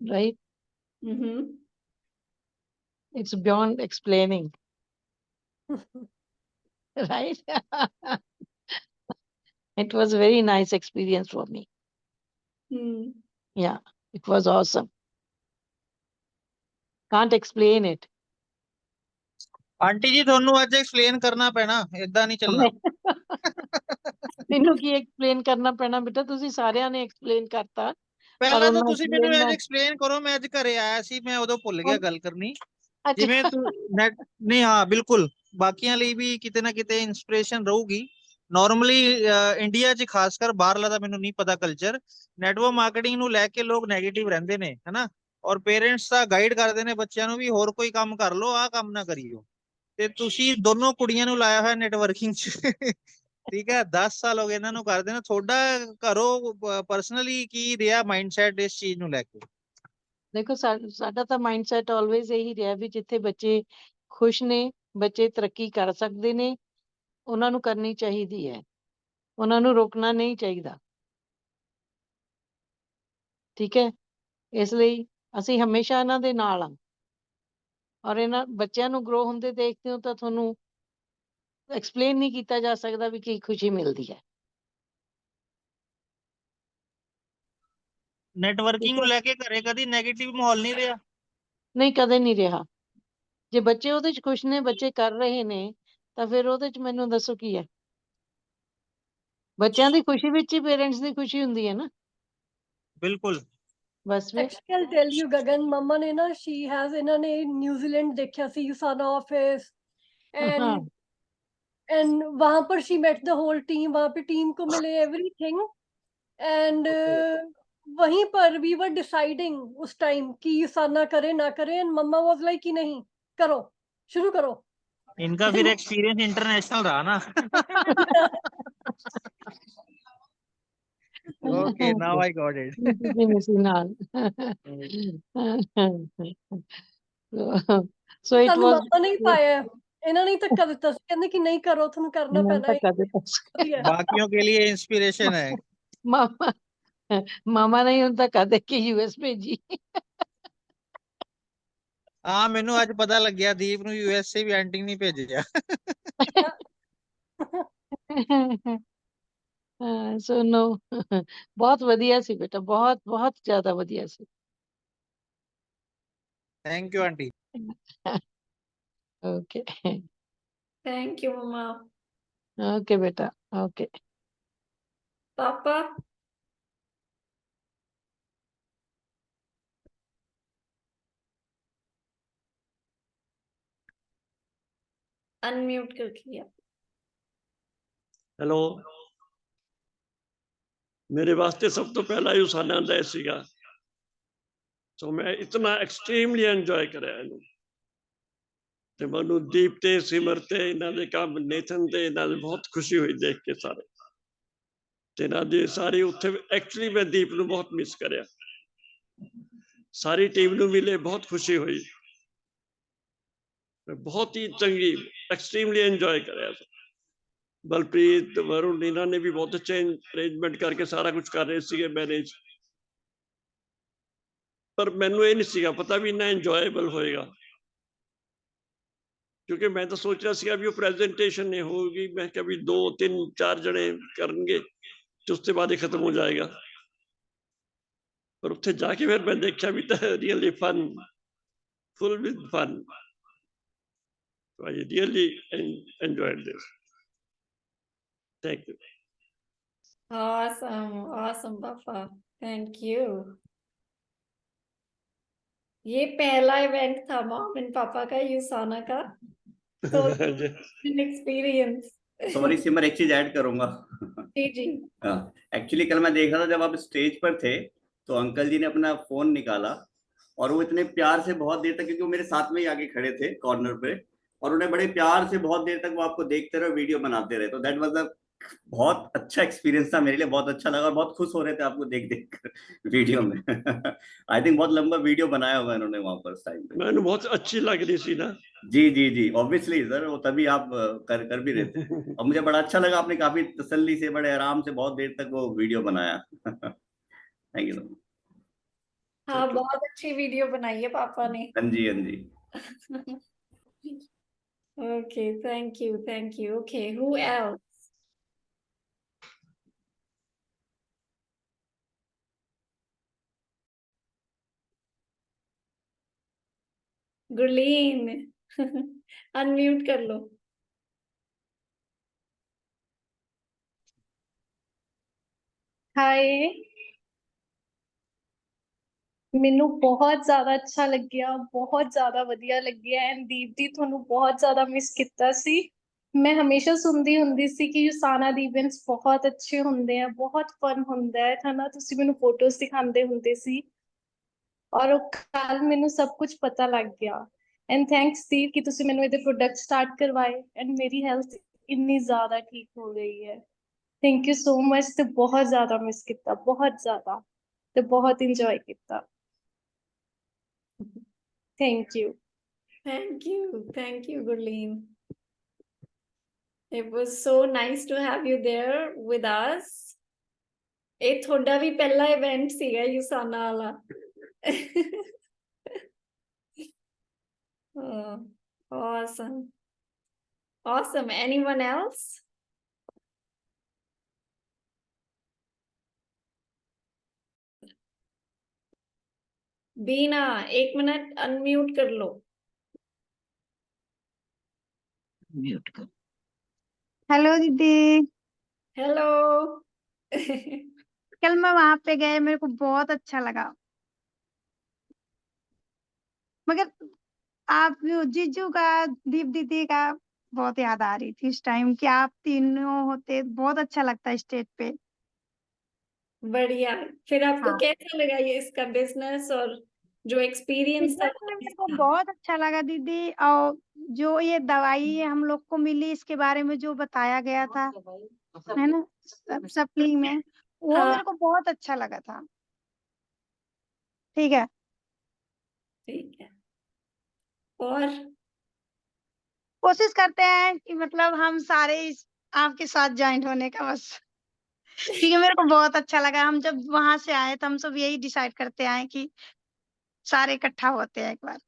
right, it's beyond explaining, right? It was a very nice experience for me. Yeah, it was awesome. Can't explain it. Aunty ਜੀ ਤੁਹਾਨੂੰ ਅੱਜ ਐਕਸਪਲੇਨ ਕਰਨਾ ਪੈਣਾ, ਏਦਾਂ ਨਹੀਂ ਚੱਲਣਾ। ਮੈਨੂੰ ਕੀ explain ਕਰਨਾ ਪੈਣਾ ਬੇਟਾ, ਤੁਸੀਂ ਸਾਰਿਆਂ ਨੇ explain ਕਰਤਾ। ਪਹਿਲਾਂ ਤਾਂ ਤੁਸੀਂ ਮੈਨੂੰ ਅੱਜ ਐਕਸਪਲੇਨ ਕਰੋ। ਮੈਂ ਅੱਜ ਘਰੇ ਆਇਆ ਸੀ, ਮੈਂ ਉਦੋਂ ਭੁੱਲ ਗਿਆ ਗੱਲ ਕਰਨੀ। ਜਿਵੇਂ ਤੂੰ ਨੈਟ ਨਹੀਂ, ਹਾਂ ਬਿਲਕੁਲ, ਬਾਕੀਆਂ ਲਈ ਵੀ ਕਿਤੇ ਨਾ ਕਿਤੇ ਇਨਸਪੀਰੇਸ਼ਨ ਰਹੂਗੀ। ਨਾਰਮਲੀ ਇੰਡੀਆ 'ਚ ਖਾਸ ਕਰ, ਬਾਹਰਲਾ ਦਾ ਮੈਨੂੰ ਨਹੀਂ ਪਤਾ ਕਲਚਰ, ਨੈਟਵਰਕ ਮਾਰਕੀਟਿੰਗ ਨੂੰ ਲੈ ਕੇ ਲੋਕ ਨੈਗੇਟਿਵ ਰਹਿੰਦੇ ਨੇ, ਹਨਾ। ਔਰ ਪੇਰੈਂਟਸ ਤਾਂ ਗਾਈਡ ਕਰਦੇ ਨੇ ਬੱਚਿਆਂ ਨੂੰ ਵੀ ਹੋਰ ਕੋਈ ਕੰਮ ਕਰ ਲਓ, ਆਹ ਕੰਮ ਨਾ ਕਰੀਓ। ਤੇ ਤੁਸੀਂ ਦੋਨੋਂ ਕੁੜੀਆਂ ਨੂੰ ਲਾਇਆ ਹੋਇਆ ਨੈਟਵਰਕਿੰਗ 'ਚ, ਠੀਕ ਹੈ। 10 ਸਾਲ ਹੋ ਗਏ ਇਹਨਾਂ ਨੂੰ ਕਰਦੇ ਨੇ। ਤੁਹਾਡਾ ਘਰੋਂ ਪਰਸਨਲੀ ਕੀ ਰਿਹਾ ਮਾਈਂਡਸੈਟ ਇਸ ਚੀਜ਼ ਨੂੰ ਲੈ ਕੇ? ਦੇਖੋ ਸਾਡਾ ਤਾਂ ਮਾਈਂਡਸੈਟ ਆਲਵੇਜ਼ ਇਹੀ ਰਿਹਾ ਵੀ ਜਿੱਥੇ ਬੱਚੇ ਖੁਸ਼ ਨੇ, ਬੱਚੇ ਤਰੱਕੀ ਕਰ ਸਕਦੇ ਨੇ, ਉਹਨਾਂ ਨੂੰ ਕਰਨੀ ਚਾਹੀਦੀ ਹੈ, ਉਹਨਾਂ ਨੂੰ ਰੋਕਣਾ ਨਹੀਂ ਚਾਹੀਦਾ। ਠੀਕ ਹੈ, ਇਸ ਲਈ ਅਸੀਂ ਹਮੇਸ਼ਾ ਇਹਨਾਂ ਦੇ ਨਾਲ ਹਾਂ, ਔਰ ਇਹਨਾਂ ਬੱਚਿਆਂ ਨੂੰ ਗਰੋ ਹੁੰਦੇ ਦੇਖਦੇ ਹੋ ਤਾਂ ਤੁਹਾਨੂੰ ਐਕਸਪਲੇਨ ਨਹੀਂ ਕੀਤਾ ਜਾ ਸਕਦਾ ਵੀ ਕੀ ਖੁਸ਼ੀ ਮਿਲਦੀ ਹੈ। ਨੈਟਵਰਕਿੰਗ ਨੂੰ ਲੈ ਕੇ ਘਰੇ ਕਦੀ 네ਗੇਟਿਵ ਮਾਹੌਲ ਨਹੀਂ ਰਿਹਾ? ਨਹੀਂ, ਕਦੇ ਨਹੀਂ ਰਿਹਾ। ਜੇ ਬੱਚੇ ਉਹਦੇ ਚ ਖੁਸ਼ ਨੇ, ਬੱਚੇ ਕਰ ਰਹੇ ਨੇ, ਤਾਂ ਫਿਰ ਉਹਦੇ ਚ ਮੈਨੂੰ ਦੱਸੋ ਕੀ ਹੈ। ਬੱਚਿਆਂ ਦੀ ਖੁਸ਼ੀ ਵਿੱਚ ਹੀ ਪੇਰੈਂਟਸ ਦੀ ਖੁਸ਼ੀ ਹੁੰਦੀ ਹੈ ਨਾ। ਬਿਲਕੁਲ। ਬਸ ਫਿਰ Actually, I'll tell you, Gagan, Mama ne na, she has in a New Zealand देखा सी USANA office, हाँ and वहां पर she met the whole team, वहां पे टीम को मिले everything, and वहीं पर we were deciding उस टाइम कि USANA करे ना करे, and Mama was like कि नहीं करो, शुरू करो. इनका फिर एक्सपीरियंस इंटरनेशनल रहा ना। Okay, now I got it. किसी ने सी ਨਾਲ so it ਸਾਨੂੰ was ਮਾਮਾ ਨਹੀਂ ਪਾਇਆ, ਇਹਨਾਂ ਨੇ ਧੱਕਾ ਦਿੱਤਾ ਸੀ, ਕਹਿੰਦੇ ਕਿ ਨਹੀਂ ਕਰੋ, ਤੁਹਾਨੂੰ ਕਰਨਾ मैं ਪੈਣਾ ਹੈ, धक्का देता ਵਧੀਆ. बाकियों के लिए इंस्पिरेशन है। मामा मामा ने उन धक्का दे के यूएस भेजी। हाँ, मैनू आज पता लग गया दीप ਨੂੰ यूएसए ਵੀ ਆਂਟੀ ਨਹੀਂ ਭੇਜਿਆ। सो नो बहुत ਵਧੀਆ ਸੀ ਬੇਟਾ, ਬਹੁਤ ਬਹੁਤ ਜ਼ਿਆਦਾ ਵਧੀਆ ਸੀ। Thank you aunty. Okay Thank you, Mama. Okay बेटा ओके। Papa, unmute करके लिया। ਹੈਲੋ, ਮੇਰੇ ਵਾਸਤੇ ਸਭ ਤੋਂ ਪਹਿਲਾ USANA ਦਾ ਸੀਗਾ, ਸੋ ਮੈਂ ਇਤਨਾ ਐਕਸਟ੍ਰੀਮਲੀ ਇੰਜੋਏ ਕਰਿਆ ਇਹਨੂੰ, ਤੇ ਮੈਨੂੰ ਦੀਪ ਤੇ ਸਿਮਰ ਤੇ ਇਹਨਾਂ ਦੇ ਕੰਮ, ਨੇਥਨ ਤੇ ਇਹਨਾਂ ਦੀ ਬਹੁਤ ਖੁਸ਼ੀ ਹੋਈ ਦੇਖ ਕੇ ਸਾਰੇ, ਤੇ ਇਹਨਾਂ ਦੀ ਸਾਰੀ ਉੱਥੇ ਐਕਚੁਅਲੀ ਮੈਂ ਦੀਪ ਨੂੰ ਬਹੁਤ ਮਿਸ ਕਰਿਆ, ਸਾਰੀ ਟੀਮ ਨੂੰ ਮਿਲੇ, ਬਹੁਤ ਖੁਸ਼ੀ ਹੋਈ, ਬਹੁਤ ਹੀ ਚੰਗੀ ਐਕਸਟ੍ਰੀਮਲੀ ਇੰਜੋਏ ਕਰਿਆ। ਬਲਪ੍ਰੀਤ, ਵਰੁਣ, ਇਹਨਾਂ ਨੇ ਵੀ ਬਹੁਤ ਅੱਛੇ ਅਰੇਂਜਮੈਂਟ ਕਰਕੇ ਸਾਰਾ ਕੁਝ ਕਰ ਰਹੇ ਸੀਗੇ ਮੈਨੇਜ, ਪਰ ਮੈਨੂੰ ਇਹ ਨਹੀਂ ਸੀਗਾ ਪਤਾ ਵੀ ਇੰਨਾ ਇੰਜੋਏਬਲ ਹੋਏਗਾ, ਕਿਉਂਕਿ ਮੈਂ ਤਾਂ ਸੋਚ ਰਿਹਾ ਸੀਗਾ ਵੀ ਉਹ ਪ੍ਰੈਜੈਂਟੇਸ਼ਨ ਨਹੀਂ ਹੋਊਗੀ, ਮੈਂ ਕਿਹਾ ਵੀ 2 3 4 ਜਣੇ ਕਰਨਗੇ ਤੇ ਉਸ ਤੋਂ ਬਾਅਦ ਇਹ ਖਤਮ ਹੋ ਜਾਏਗਾ, ਪਰ ਉੱਥੇ ਜਾ ਕੇ ਫਿਰ ਮੈਂ ਦੇਖਿਆ ਵੀ ਤਾਂ really fun, full with fun, I really enjoyed this. Thank you. Awesome, awesome, Papa. Thank you. ये पहला इवेंट था मॉम एंड पापा का USANA का, तो एक्सपीरियंस। सॉरी सिमर, एक चीज ऐड करूंगा। जी जी। हाँ, एक्चुअली कल मैं देख रहा था जब आप स्टेज पर थे तो अंकल जी ने अपना फोन निकाला और वो इतने प्यार से बहुत देर तक, क्योंकि वो मेरे साथ में ही आगे खड़े थे कॉर्नर पे, और उन्हें बड़े प्यार से बहुत देर तक वो आपको देखते रहे, वीडियो बनाते रहे, तो दैट वाज अ बहुत अच्छा एक्सपीरियंस था मेरे लिए, बहुत अच्छा लगा और बहुत खुश हो रहे थे आपको देख देख कर वीडियो में। आई थिंक बहुत लंबा वीडियो बनाया होगा इन्होंने वहां पर उस टाइम पे। मैंने बहुत अच्छी लग रही थी ना। जी जी जी, ऑब्वियसली सर, वो तभी आप कर भी रहे थे और मुझे बड़ा अच्छा लगा, आपने काफी तसल्ली से, बड़े आराम से बहुत देर तक वो वीडियो बनाया। Thank you. हाँ, बहुत अच्छी वीडियो बनाई है पापा ने। हाँ जी, हाँ जी। Okay, thank you, thank you. Okay, who else? Gurleen, unmute कर लो। ਹਾਏ, ਮੈਨੂੰ ਬਹੁਤ ਜ਼ਿਆਦਾ ਅੱਛਾ ਲੱਗਿਆ, ਬਹੁਤ ਜ਼ਿਆਦਾ ਵਧੀਆ ਲੱਗਿਆ, ਐਂਡ ਦੀਪ ਦੀ ਤੁਹਾਨੂੰ ਬਹੁਤ ਜ਼ਿਆਦਾ ਮਿਸ ਕੀਤਾ ਸੀ। ਮੈਂ ਹਮੇਸ਼ਾ ਸੁਣਦੀ ਹੁੰਦੀ ਸੀ ਕਿ USANA ਦੀ ਇਵੈਂਟਸ ਬਹੁਤ ਅੱਛੇ ਹੁੰਦੇ ਆ, ਬਹੁਤ ਫਨ ਹੁੰਦਾ ਹੈ, ਹੈ ਨਾ, ਤੁਸੀਂ ਮੈਨੂੰ ਫੋਟੋਜ਼ ਦਿਖਾਉਂਦੇ ਹੁੰਦੇ ਸੀ, ਔਰ ਉਹ ਕੱਲ ਮੈਨੂੰ ਸਭ ਕੁਝ ਪਤਾ ਲੱਗ ਗਿਆ। ਐਂਡ ਥੈਂਕਸ ਦੀਪ ਕਿ ਤੁਸੀਂ ਮੈਨੂੰ ਇਹਦੇ ਪ੍ਰੋਡਕਟ ਸਟਾਰਟ ਕਰਵਾਏ, ਐਂਡ ਮੇਰੀ ਹੈਲਥ ਇੰਨੀ ਜ਼ਿਆਦਾ ਠੀਕ ਹੋ ਗਈ ਹੈ। ਥੈਂਕ ਯੂ ਸੋ ਮਚ, ਤੇ ਬਹੁਤ ਜ਼ਿਆਦਾ ਮਿਸ ਕੀਤਾ, ਬਹੁਤ ਜ਼ਿਆਦਾ, ਤੇ ਬਹੁਤ ਇੰਜੋਏ ਕੀਤਾ। Thank you. Thank you, Gurleen. It was so nice to have you there with us. ਇਹ ਤੁਹਾਡਾ ਵੀ ਪਹਿਲਾ ਇਵੈਂਟ ਸੀਗਾ USANA ਵਾਲਾ। Oh, awesome. Awesome. Anyone else? बीना 1 मिनट अनम्यूट कर लो। म्यूट कर। हेलो दीदी। हेलो। कल मैं वहां पे गए, मेरे को बहुत अच्छा लगा, मगर आप जीजू का, दीप दीदी का बहुत याद आ रही थी इस टाइम कि आप तीनों होते, बहुत अच्छा लगता स्टेज पे। बढ़िया। फिर आपको हाँ, कैसा लगा ये इसका बिजनेस और जो एक्सपीरियंस था बिजनेस वो में मेरे को इसका? बहुत अच्छा लगा दीदी। और जो ये दवाई हम लोग को मिली, इसके बारे में जो बताया गया था, है ना, सप्ली में, वो हाँ मेरे को बहुत अच्छा लगा था। ठीक है। ठीक है। और कोशिश करते हैं कि मतलब हम सारे आपके साथ ज्वाइन होने का, बस क्योंकि मेरे को बहुत अच्छा लगा। हम जब वहां से आए तो हम सब यही डिसाइड करते आए कि सारे इकट्ठा होते हैं एक बार।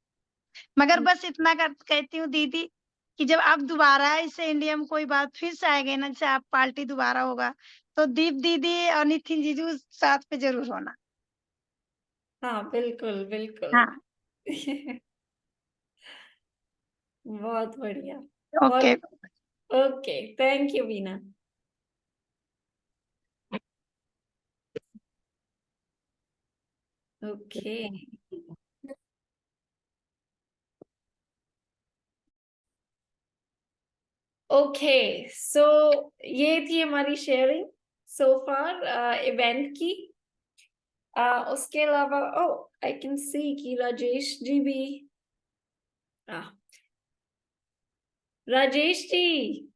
मगर बस इतना कहती हूँ दीदी कि जब आप दोबारा इसे इंडिया में कोई बात फिर से आएगी ना, जैसे आप पार्टी दोबारा होगा, तो दीप दीदी और नितिन जीजू साथ पे जरूर होना। हाँ बिल्कुल बिल्कुल। हाँ। बहुत बढ़िया। ओके। और okay, thank you Bina. Okay okay, so ये थी हमारी शेयरिंग सो फार इवेंट की। उसके अलावा ओ आई कैन सी कि राजेश जी भी, राजेश जी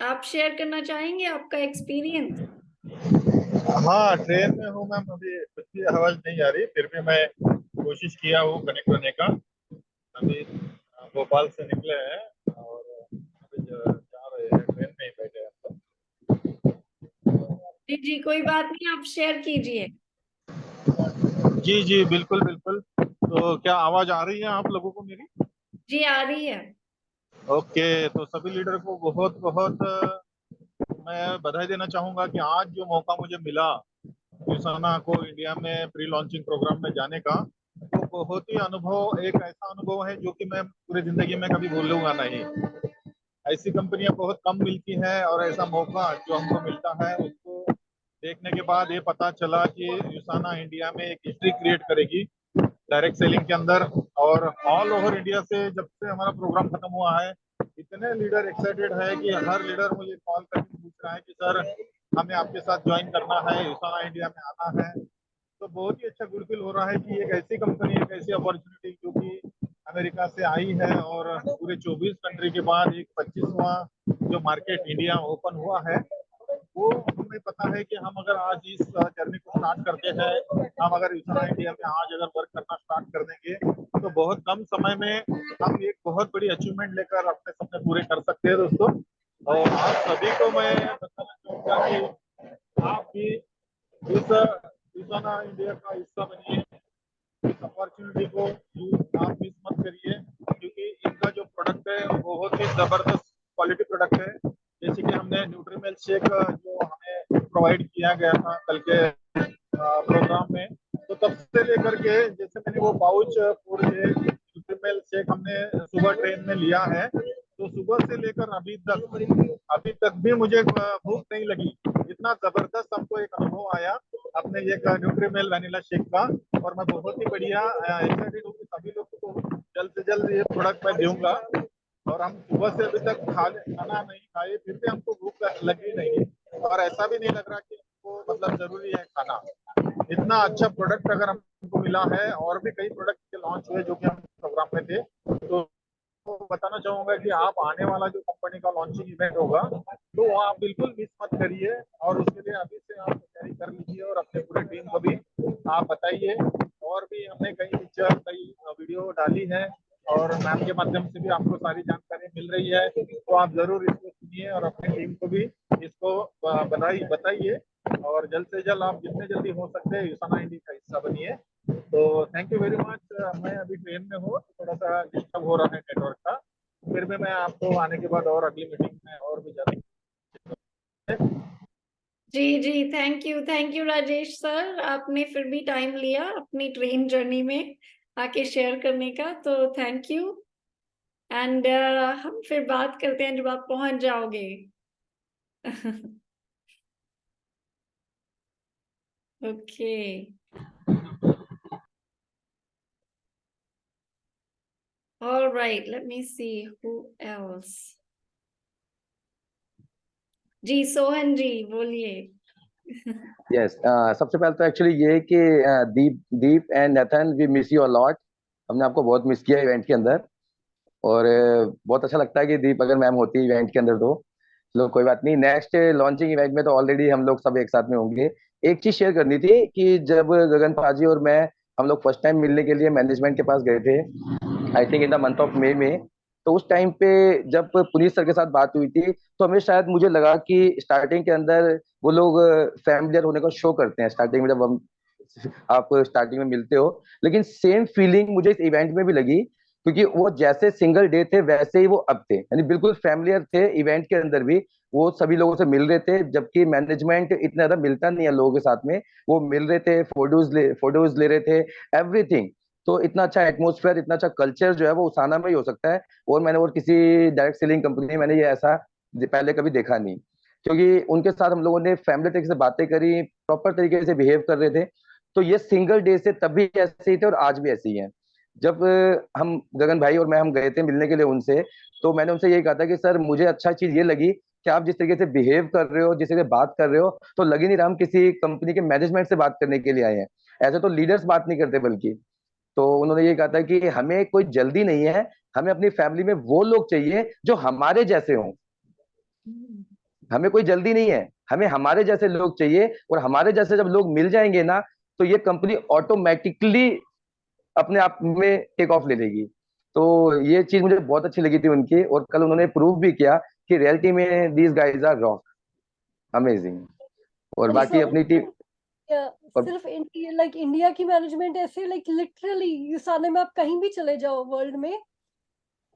आप शेयर करना चाहेंगे आपका एक्सपीरियंस? हाँ, ट्रेन में हूँ मैम। अभी कुछ भी आवाज नहीं आ रही, फिर भी मैं कोशिश किया हूँ कनेक्ट होने का। अभी भोपाल से निकले हैं और अभी जा रहे हैं, ट्रेन में ही बैठे हैं हम जी जी, कोई बात नहीं, आप शेयर कीजिए। लोग। जी जी, बिल्कुल बिल्कुल। तो क्या आवाज आ रही है आप लोगों को मेरी? जी आ रही है। ओके, तो सभी लीडर को बहुत बहुत मैं बधाई देना चाहूंगा कि आज जो मौका मुझे मिला युसाना को इंडिया में प्री लॉन्चिंग प्रोग्राम में जाने का, तो बहुत ही अनुभव, एक ऐसा अनुभव है जो कि मैं पूरी जिंदगी में कभी भूलूंगा नहीं। ऐसी कंपनियां बहुत कम मिलती है और ऐसा मौका जो हमको मिलता है, उसको देखने के बाद ये पता चला कि युसाना इंडिया में एक हिस्ट्री क्रिएट करेगी डायरेक्ट सेलिंग के अंदर। और ऑल ओवर इंडिया से जब से हमारा प्रोग्राम खत्म हुआ है, इतने लीडर एक्साइटेड है कि हर लीडर मुझे कॉल करके पूछ रहा है कि सर हमें आपके साथ ज्वाइन करना है, युसाना इंडिया में आना है। तो बहुत ही अच्छा गुडफील हो रहा है कि एक ऐसी कंपनी, एक ऐसी अपॉर्चुनिटी जो कि अमेरिका से आई है और पूरे 24 कंट्री के बाद एक 25वां जो मार्केट इंडिया ओपन हुआ है, वो हमें पता है कि हम अगर आज इस जर्नी को स्टार्ट करते हैं, हम अगर युसाना इंडिया में आज अगर वर्क करना स्टार्ट कर देंगे, तो बहुत कम समय में हम एक बहुत बड़ी अचीवमेंट लेकर अपने सपने पूरे कर सकते हैं दोस्तों। और आप सभी को मैं बताना चाहूंगा कि आप भी इस युसाना इंडिया का हिस्सा बनिए। इस अपॉर्चुनिटी को आप मिस मत करिए, क्योंकि इनका जो प्रोडक्ट है वो बहुत ही जबरदस्त क्वालिटी प्रोडक्ट है। जैसे कि हमने न्यूट्रीमेल शेक जो हमें प्रोवाइड किया गया था कल के प्रोग्राम में, तो तब से लेकर के जैसे मैंने वो पाउच पूरे न्यूट्रीमेल शेक हमने सुबह ट्रेन में लिया है, तो सुबह से लेकर अभी तक भी मुझे भूख नहीं लगी। इतना जबरदस्त हमको एक अनुभव आया अपने ये न्यूट्रीमेल वैनिला शेक का। और मैं बहुत ही बढ़िया एक्साइटेड हूँ कि सभी लोग को जल्द से जल्द ये प्रोडक्ट मैं दूंगा। और हम सुबह से अभी तक खाना नहीं खाए, फिर भी हमको भूख लगी नहीं, और ऐसा भी नहीं लग रहा कि हमको मतलब जरूरी है खाना। इतना अच्छा प्रोडक्ट अगर हमको मिला है, और भी कई प्रोडक्ट के लॉन्च हुए जो कि हम प्रोग्राम में थे, तो बताना चाहूंगा कि आप आने वाला जो कंपनी का लॉन्चिंग इवेंट होगा, तो वो आप बिल्कुल मिस मत करिए। और उसके लिए अभी से आप तैयारी कर लीजिए और अपने पूरे टीम को भी आप बताइए। और भी हमने कई पिक्चर, कई वीडियो डाली है, और मैम के माध्यम से भी आपको सारी जानकारी मिल रही है, तो आप जरूर इसको सुनिए और अपनी टीम को भी इसको बताइए। और जल्द से जल्द आप जितने जल्दी हो सकते हैं युसाना इंडिया का हिस्सा बनिए। तो थैंक यू वेरी मच। मैं अभी ट्रेन में हूँ, थोड़ा सा डिस्टर्ब हो रहा है नेटवर्क का, फिर भी मैं आपको आने के बाद और अगली मीटिंग में और भी ज्यादा जी थैंक यू राजेश सर, आपने फिर भी टाइम लिया अपनी ट्रेन जर्नी में आके शेयर करने का, तो थैंक यू। एंड हम फिर बात करते हैं जब आप पहुंच जाओगे। Okay all right, let me see who else। जी सोहन जी बोलिए। यस, सबसे पहले तो एक्चुअली ये कि Deep and Nathan, we miss you a lot. हमने आपको बहुत मिस किया इवेंट के अंदर, और बहुत अच्छा लगता है कि दीप अगर मैम होती इवेंट के अंदर तो चलो कोई बात नहीं, नेक्स्ट लॉन्चिंग इवेंट में तो ऑलरेडी हम लोग सब एक साथ में होंगे। एक चीज शेयर करनी थी कि जब गगन पाजी और मैं हम लोग फर्स्ट टाइम मिलने के लिए मैनेजमेंट के पास गए थे, I think in the month of May में, तो उस टाइम पे जब पुनीत सर के साथ बात हुई थी तो हमें शायद मुझे लगा कि स्टार्टिंग के अंदर वो लोग फैमिलियर होने का शो करते हैं स्टार्टिंग में, जब हम आप स्टार्टिंग में मिलते हो, लेकिन सेम फीलिंग मुझे इस इवेंट में भी लगी, क्योंकि वो जैसे सिंगल डे थे वैसे ही वो अब थे, यानी बिल्कुल फैमिलियर थे इवेंट के अंदर भी। वो सभी लोगों से मिल रहे थे, जबकि मैनेजमेंट इतना ज्यादा मिलता नहीं है लोगों के साथ में। वो मिल रहे थे, फोटोज ले रहे थे, एवरीथिंग। तो इतना अच्छा एटमोस्फेयर, इतना अच्छा कल्चर जो है वो उसाना में ही हो सकता है, और मैंने और किसी डायरेक्ट सेलिंग कंपनी में मैंने ये ऐसा पहले कभी देखा नहीं। क्योंकि उनके साथ हम लोगों ने फैमिली तरीके से बातें करी, प्रॉपर तरीके से बिहेव कर रहे थे। तो ये सिंगल डे से तब भी ऐसे ही थे और आज भी ऐसे ही हैं। जब हम गगन भाई और मैं हम गए थे मिलने के लिए उनसे, तो मैंने उनसे यही कहा था कि सर मुझे अच्छा चीज ये लगी कि आप जिस तरीके से बिहेव कर रहे हो, जिस तरीके से बात कर रहे हो, तो लग ही नहीं रहा हम किसी कंपनी के मैनेजमेंट से बात करने के लिए आए हैं। ऐसे तो लीडर्स बात नहीं करते बल्कि। तो उन्होंने ये कहा था कि हमें कोई जल्दी नहीं है, हमें अपनी फैमिली में वो लोग चाहिए जो हमारे जैसे हों। हमें कोई जल्दी नहीं है, हमें हमारे जैसे लोग चाहिए, और हमारे जैसे जब लोग मिल जाएंगे ना, तो ये कंपनी ऑटोमेटिकली अपने आप में टेक ऑफ ले लेगी। तो ये चीज मुझे बहुत अच्छी लगी थी उनकी, और कल उन्होंने प्रूव भी किया कि रियलिटी में these guys are rock, amazing. और And बाकी so अपनी टीम और सिर्फ इंडिया, लाइक इंडिया की मैनेजमेंट ऐसे, लाइक लिटरली यूसाना में आप कहीं भी चले जाओ वर्ल्ड में,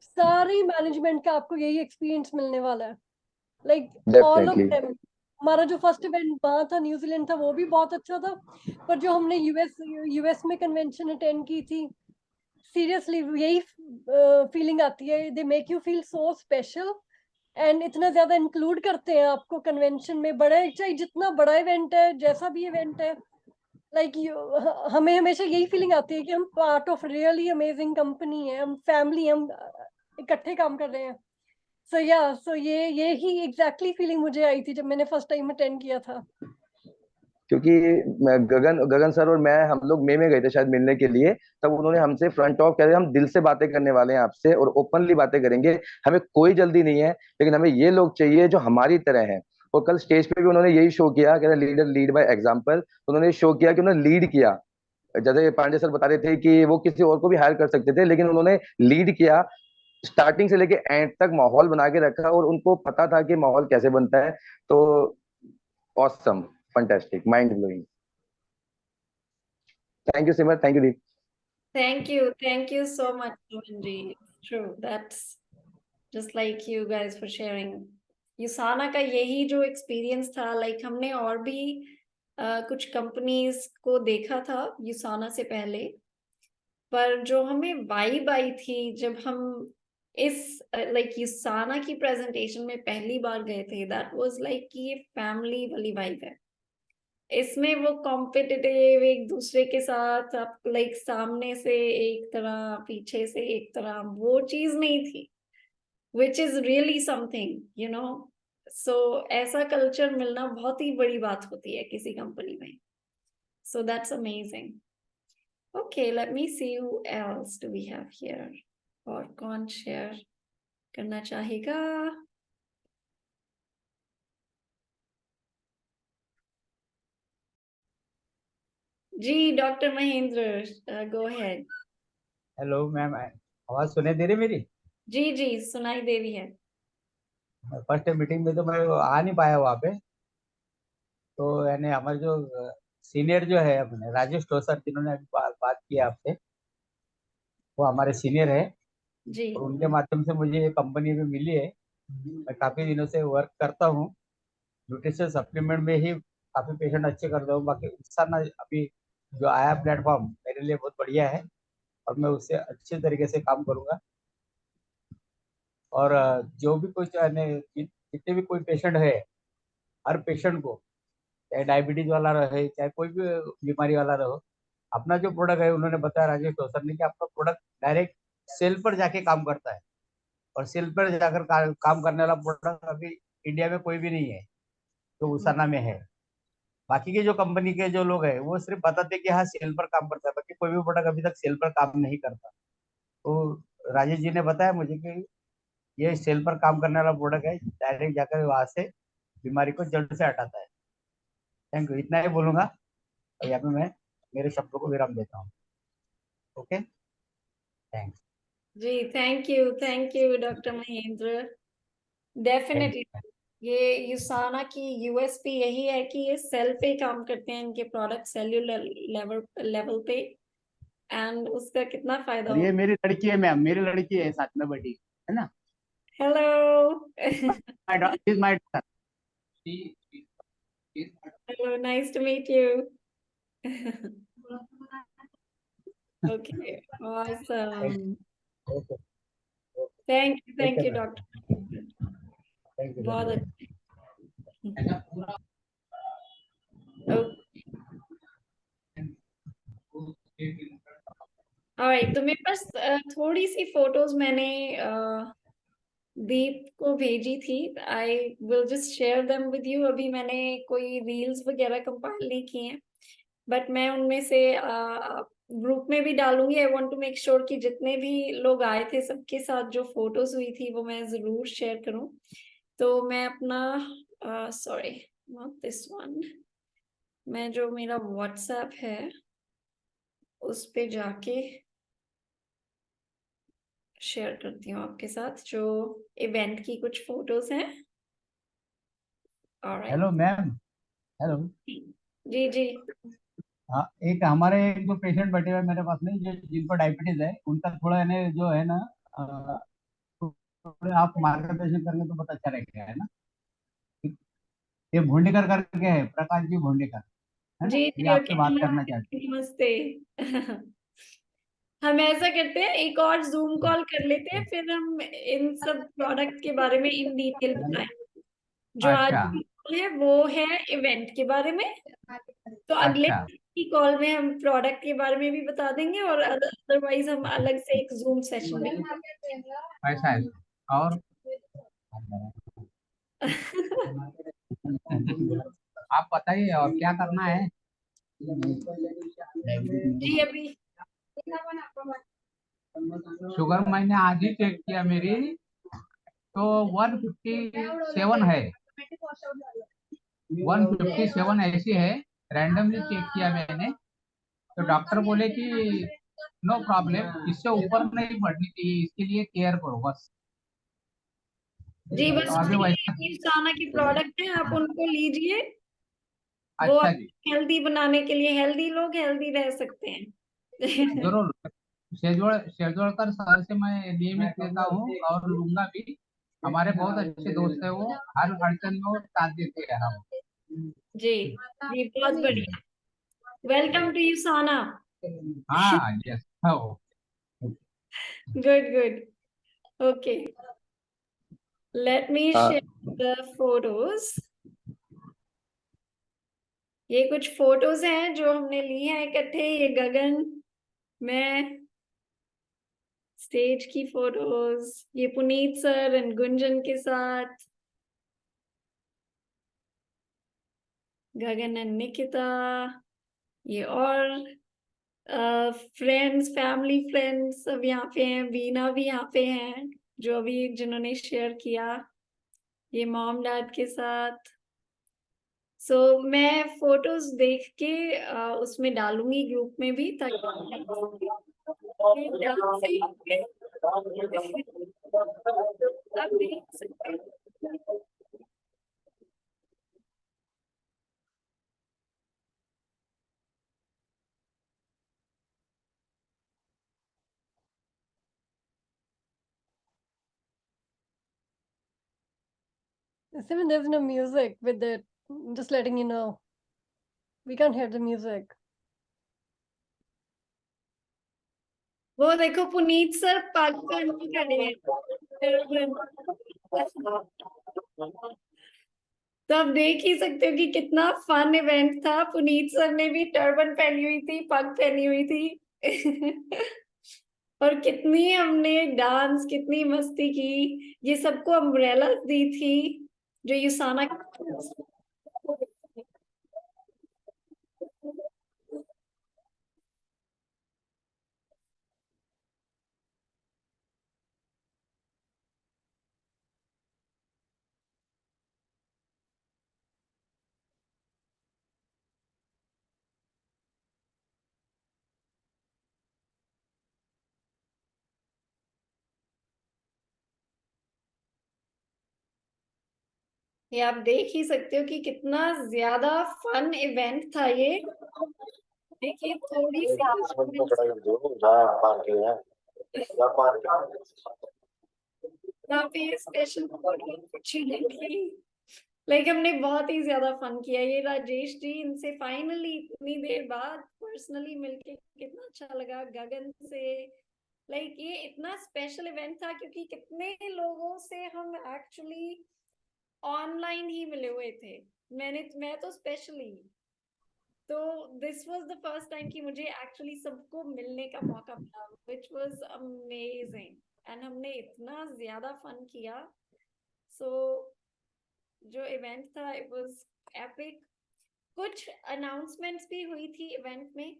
सारी मैनेजमेंट का आपको यही एक्सपीरियंस मिलने वाला है, like all of definitely them. हमारा जो फर्स्ट इवेंट वहाँ था न्यूजीलैंड था, वो भी बहुत अच्छा था। पर जो हमने यूएस में कन्वेंशन अटेंड की थी, सीरियसली यही फीलिंग आती है, they make you feel so special, and इतना ज्यादा इंक्लूड करते हैं आपको कन्वेंशन में। बड़ा, चाहे जितना बड़ा इवेंट है, जैसा भी इवेंट है, लाइक हमें हमेशा यही फीलिंग आती है कि हम part of really amazing company है, हम फैमिली, हम इकट्ठे काम कर रहे हैं। सो ये ही एग्जैक्टली फीलिंग मुझे आई थी जब मैंने फर्स्ट टाइम अटेंड किया था। क्योंकि गगन गगन सर और मैं हम लोग मई में गए थे शायद मिलने के लिए, तब उन्होंने हमसे फ्रंट ऑफ कह रहे हम दिल से बातें करने वाले हैं आपसे और ओपनली बातें करेंगे, हमें कोई जल्दी नहीं है, लेकिन हमें ये लोग चाहिए जो हमारी तरह हैं। और कल स्टेज पे भी उन्होंने यही शो किया, कह रहे लीडर लीड बाय एग्जाम्पल। उन्होंने शो किया कि उन्होंने लीड किया। जैसे पांडे सर बता रहे थे कि वो किसी और को भी हायर कर सकते थे, लेकिन उन्होंने लीड किया, स्टार्टिंग से लेके एंड तक माहौल बना के रखा, और उनको पता था कि माहौल कैसे बनता है। तो awesome, fantastic, mind blowing. Thank you Simar, thank you Deep. thank you so much Mohanji, it's true, that's just like you guys for sharing। यूसाना का यही जो एक्सपीरियंस था, लाइक हमने और भी कुछ कंपनीज को देखा था यूसाना से पहले, पर जो हमें वाइब आई थी जब हम इस लाइक यूसाना की प्रेजेंटेशन में पहली बार गए थे, दैट वाज लाइक कि ये फैमिली वाली वाइब है। इसमें वो कॉम्पिटिटिव एक दूसरे के साथ आप लाइक सामने से एक तरह पीछे से एक तरह, वो चीज नहीं थी, which is really something you know. So ऐसा कल्चर मिलना बहुत ही बड़ी बात होती है किसी कंपनी में। So that's amazing. Okay let me see who else do we have here, और कौन शेयर करना चाहेगा? जी doctor Mahendra, go ahead. Hello ma'am, आवाज सुनाई दे रही मेरी? जी सुनाई दे रही है। फर्स्ट मीटिंग में तो मैं आ नहीं पाया वहाँ पे, तो यानी हमारे जो सीनियर जो है अपने राजेश टोसर, जिन्होंने अभी बात की आपसे, वो हमारे सीनियर है, जी और उनके माध्यम से मुझे ये कंपनी भी मिली है। मैं काफी दिनों से वर्क करता हूँ, न्यूट्रिशन सप्लीमेंट में ही काफी पेशेंट अच्छे कर रहा हूँ। बाकी उत्साना अभी जो आया प्लेटफॉर्म मेरे लिए बहुत बढ़िया है और मैं उससे अच्छे तरीके से काम करूंगा। और जो भी कोई जितने भी कोई पेशेंट है, हर पेशेंट को, चाहे डायबिटीज वाला रहे चाहे कोई भी बीमारी वाला रहो, अपना जो प्रोडक्ट है, उन्होंने बताया राजेश सर ने कि आपका प्रोडक्ट डायरेक्ट सेल पर जाके काम करता है और सेल पर जाकर काम करने वाला प्रोडक्ट अभी इंडिया में कोई भी नहीं है जो उसाना में है। बाकी के जो कंपनी के जो लोग हैं वो सिर्फ बताते कि हाँ सेल पर काम करता है, बाकी कोई भी प्रोडक्ट अभी तक सेल पर काम नहीं करता। तो राजेश जी ने बताया मुझे कि ये सेल पर काम करने वाला प्रोडक्ट है, डायरेक्ट जाकर वहां से बीमारी को जड़ से हटाता है। थैंक यू, इतना ही बोलूंगा और यहाँ पे मैं मेरे शब्दों को विराम देता हूँ। Okay, thanks. जी, thank you doctor Mahendra. Definitely ये यूसाना की यूएसपी यही है कि ये सेल पे काम करते हैं, इनके प्रोडक्ट सेल्यूलर लेवल पे, एंड उसका कितना फायदा और ये हो। मेरी लड़की है मैम, मेरी लड़की है साथ में बड़ी, है ना। Hello my hello, nice to meet you. Okay, awesome. Thank you doctor, बहुत अच्छा। ऑलराइट, तो मेरे पास थोड़ी सी फोटोज मैंने दीप को भेजी थी। I will just share them with you. अभी मैंने कोई रील्स वगैरह कंपाइल नहीं किए हैं, बट मैं उनमें से ग्रुप में भी डालूंगी। I want to make sure कि जितने भी लोग आए थे सबके साथ जो फोटोज हुई थी वो मैं जरूर शेयर करूं। तो मैं अपना सॉरी, नॉट दिस वन, मैं जो मेरा व्हाट्सएप है उस पे जाके शेयर करती हूँ आपके साथ जो इवेंट की कुछ फोटोज हैं। All right, hello ma'am, hello. जी जी। हाँ, एक हमारे एक जो पेशेंट बैठे हुए हैं मेरे पास में, जो जिनको डायबिटीज है, उनका थोड़ा है जो है ना, थोड़े आप मार्गदर्शन करेंगे तो बहुत अच्छा रहेगा, है ना। ये भोंडेकर करके है, प्रकाश जी भोंडेकर, है ना, जी ये जी, आपसे ओके, बात करना चाहते हैं। नमस्ते। हम ऐसा करते हैं, एक और जूम कॉल कर लेते हैं, फिर हम इन सब प्रोडक्ट के बारे में इन डिटेल बताएं। जो आज अच्छा की call है वो है इवेंट के बारे में, तो अगले अच्छा, की कॉल में हम प्रोडक्ट के बारे में भी बता देंगे, और अदरवाइज हम अलग से एक जूम सेशन भी ऐसा है। और आप बताइए और क्या करना है। जी। अभी शुगर मैंने आज ही चेक किया मेरी, तो 157 है, 157 ऐसी है। रैंडमली चेक किया मैंने, तो डॉक्टर बोले कि नो प्रॉब्लम, इससे ऊपर नहीं बढ़नी चाहिए, इसके लिए केयर करो बस। जी, बस तो अभी वैसा। साना की प्रोडक्ट है, आप उनको लीजिए। वो अच्छा जी, हेल्दी बनाने के लिए, हेल्दी लोग हेल्दी रह सकते हैं। जरूर। शेजवड़कर सर से मैं नियमित लेता हूँ और लूंगा भी। हमारे बहुत अच्छे दोस्त है वो, हर अड़चन में वो साथ देते हैं हम। जी जी, बहुत बढ़िया। वेलकम टू यू साना। हाँ यस, हाँ। Good good, okay, let me share the photos. ये कुछ फोटोज हैं जो हमने ली हैं इकट्ठे। ये गगन, मैं, स्टेज की फोटोज, ये पुनीत सर एंड गुंजन के साथ, गगन एंड निकिता, ये और फ्रेंड्स, फैमिली फ्रेंड्स सब यहाँ पे हैं। वीना भी यहाँ पे हैं जो अभी जिन्होंने शेयर किया, ये मॉम डैड के साथ। सो मैं फोटोज देख के उसमें डालूंगी ग्रुप में भी, ताकि आप देख सकते हैं। Simon, there's no music with it. Just letting you know. We can't hear the music. वो देखो पुनीत सर पाकिस्तान में खड़े हैं। तो आप देख ही सकते हो कि कितना फन इवेंट था। पुनीत सर ने भी टर्बन पहनी हुई थी, पग पहनी हुई थी। और कितनी हमने डांस, कितनी मस्ती की। ये सबको अम्ब्रेला दी थी जो युसाना ये आप देख ही सकते हो कि कितना ज्यादा फन इवेंट था ये। देखिए थोड़ी सी यहाँ पे स्पेशल अपॉर्चुनिटी, लाइक हमने बहुत ही ज्यादा फन किया। ये राजेश जी, इनसे फाइनली इतनी देर बाद पर्सनली मिलके कितना अच्छा लगा। गगन से, लाइक ये इतना स्पेशल इवेंट था क्योंकि कितने लोगों से हम एक्चुअली ऑनलाइन ही मिले हुए थे। मैं तो स्पेशली, तो this was the first time कि मुझे एक्चुअली सबको मिलने का मौका मिला, व्हिच वाज अमेजिंग। एंड हमने इतना ज्यादा फन किया। सो जो इवेंट था इट वाज एपिक। कुछ अनाउंसमेंट्स भी हुई थी इवेंट में।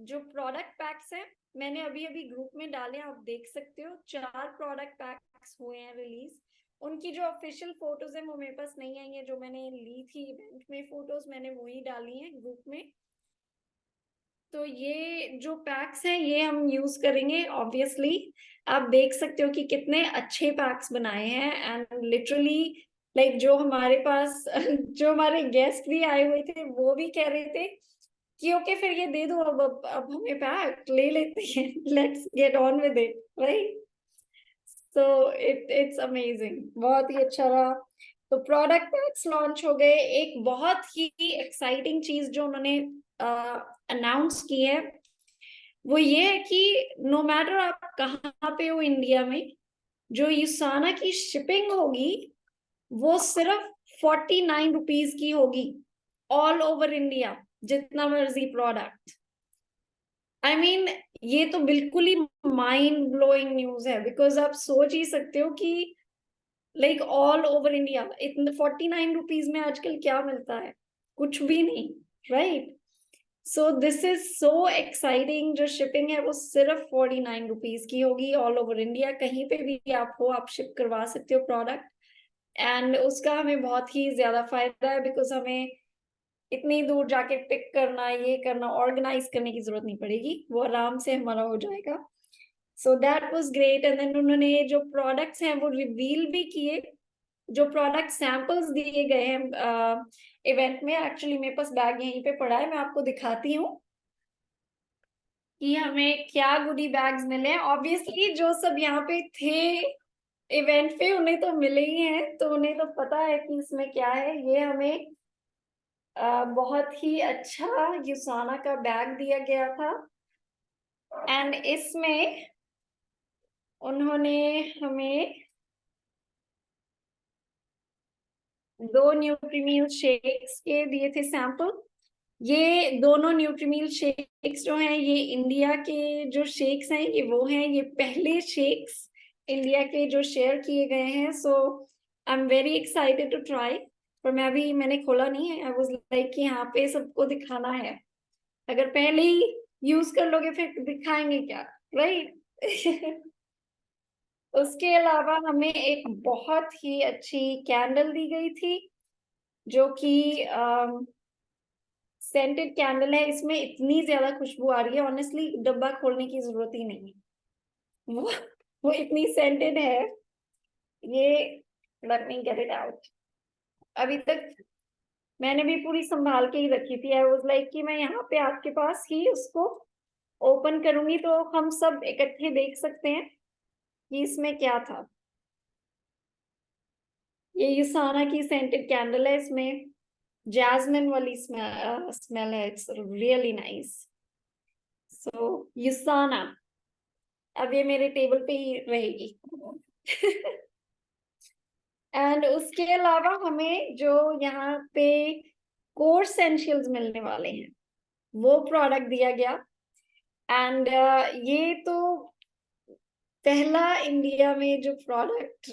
जो प्रोडक्ट पैक्स हैं मैंने अभी अभी ग्रुप में डाले, आप देख सकते हो। 4 प्रोडक्ट पैक्स हुए हैं रिलीज। उनकी जो ऑफिशियल फोटोज है वो मेरे पास नहीं आई है। जो मैंने ली थी इवेंट में फोटोज, मैंने वही डाली हैं ग्रुप में। तो ये जो पैक्स हैं ये हम यूज करेंगे ऑब्वियसली। आप देख सकते हो कि कितने अच्छे पैक्स बनाए हैं। एंड लिटरली लाइक जो हमारे पास जो हमारे गेस्ट भी आए हुए थे वो भी कह रहे थे कि ओके फिर ये दे दो, अब हमें पैक ले लेते हैं, let's get on with it, right. So it's amazing, बहुत ही अच्छा रहा। तो प्रोडक्ट पैक्स लॉन्च हो गए। एक बहुत ही एक्साइटिंग चीज जो उन्होंने अनाउंस की है वो ये है कि नो मैटर आप कहाँ पे हो इंडिया में, जो युसाना की शिपिंग होगी वो सिर्फ 49 रुपीज की होगी ऑल ओवर इंडिया, जितना मर्जी प्रोडक्ट। आई मीन ये तो बिल्कुल ही माइंड ब्लोइंग न्यूज है, बिकॉज आप सोच ही सकते हो कि लाइक ऑल ओवर इंडिया इतने 49 रुपीज में आजकल क्या मिलता है, कुछ भी नहीं, right. So this is so exciting. जो शिपिंग है वो सिर्फ 49 रुपीज की होगी ऑल ओवर इंडिया। कहीं पे भी आप हो, आप शिप करवा सकते हो प्रोडक्ट। एंड उसका हमें बहुत ही ज्यादा फायदा है, बिकॉज हमें इतनी दूर जाके पिक करना, ये करना, ऑर्गेनाइज करने की जरूरत नहीं पड़ेगी, वो आराम से हमारा हो जाएगा। So that was great. And then उन्होंने जो प्रोडक्ट्स हैं वो रिवील भी किए। जो प्रोडक्ट सैंपल्स दिए गए हैं इवेंट में, एक्चुअली मेरे पास बैग यहीं पे पड़ा है, मैं आपको दिखाती हूँ कि हमें क्या गुडी बैग्स मिले हैं। ऑब्वियसली जो सब यहाँ पे थे इवेंट पे उन्हें तो मिले ही हैं, तो उन्हें तो पता है कि इसमें क्या है। ये हमें बहुत ही अच्छा युसाना का बैग दिया गया था। एंड इसमें उन्होंने हमें 2 न्यूट्रीमील शेक्स के दिए थे सैंपल। ये दोनों न्यूट्रीमील शेक्स जो हैं ये इंडिया के जो शेक्स हैं ये वो हैं, ये पहले शेक्स इंडिया के जो शेयर किए गए हैं। So I am very excited to try. पर मैंने खोला नहीं है। आई वाज लाइक कि यहाँ पे सबको दिखाना है, अगर पहले ही यूज कर लोगे फिर दिखाएंगे क्या, राइट। उसके अलावा हमें एक बहुत ही अच्छी कैंडल दी गई थी जो कि सेंटेड कैंडल है। इसमें इतनी ज्यादा खुशबू आ रही है, ऑनेस्टली डब्बा खोलने की जरूरत ही नहीं है, वो इतनी सेंटेड है। ये let me get it out. अभी तक मैंने भी पूरी संभाल के ही रखी थी। आई वाज लाइक कि मैं यहाँ पे आपके पास ही उसको ओपन करूंगी तो हम सब इकट्ठे देख सकते हैं कि इसमें क्या था। ये यूसाना की सेंटेड कैंडल है, इसमें जैस्मिन वाली स्मेल है, इट्स रियली नाइस। सो यूसाना अब ये मेरे टेबल पे ही रहेगी। एंड उसके अलावा हमें जो यहाँ पे कोर एसेंशियल्स मिलने वाले हैं वो प्रोडक्ट दिया गया। एंड ये तो पहला इंडिया में जो प्रोडक्ट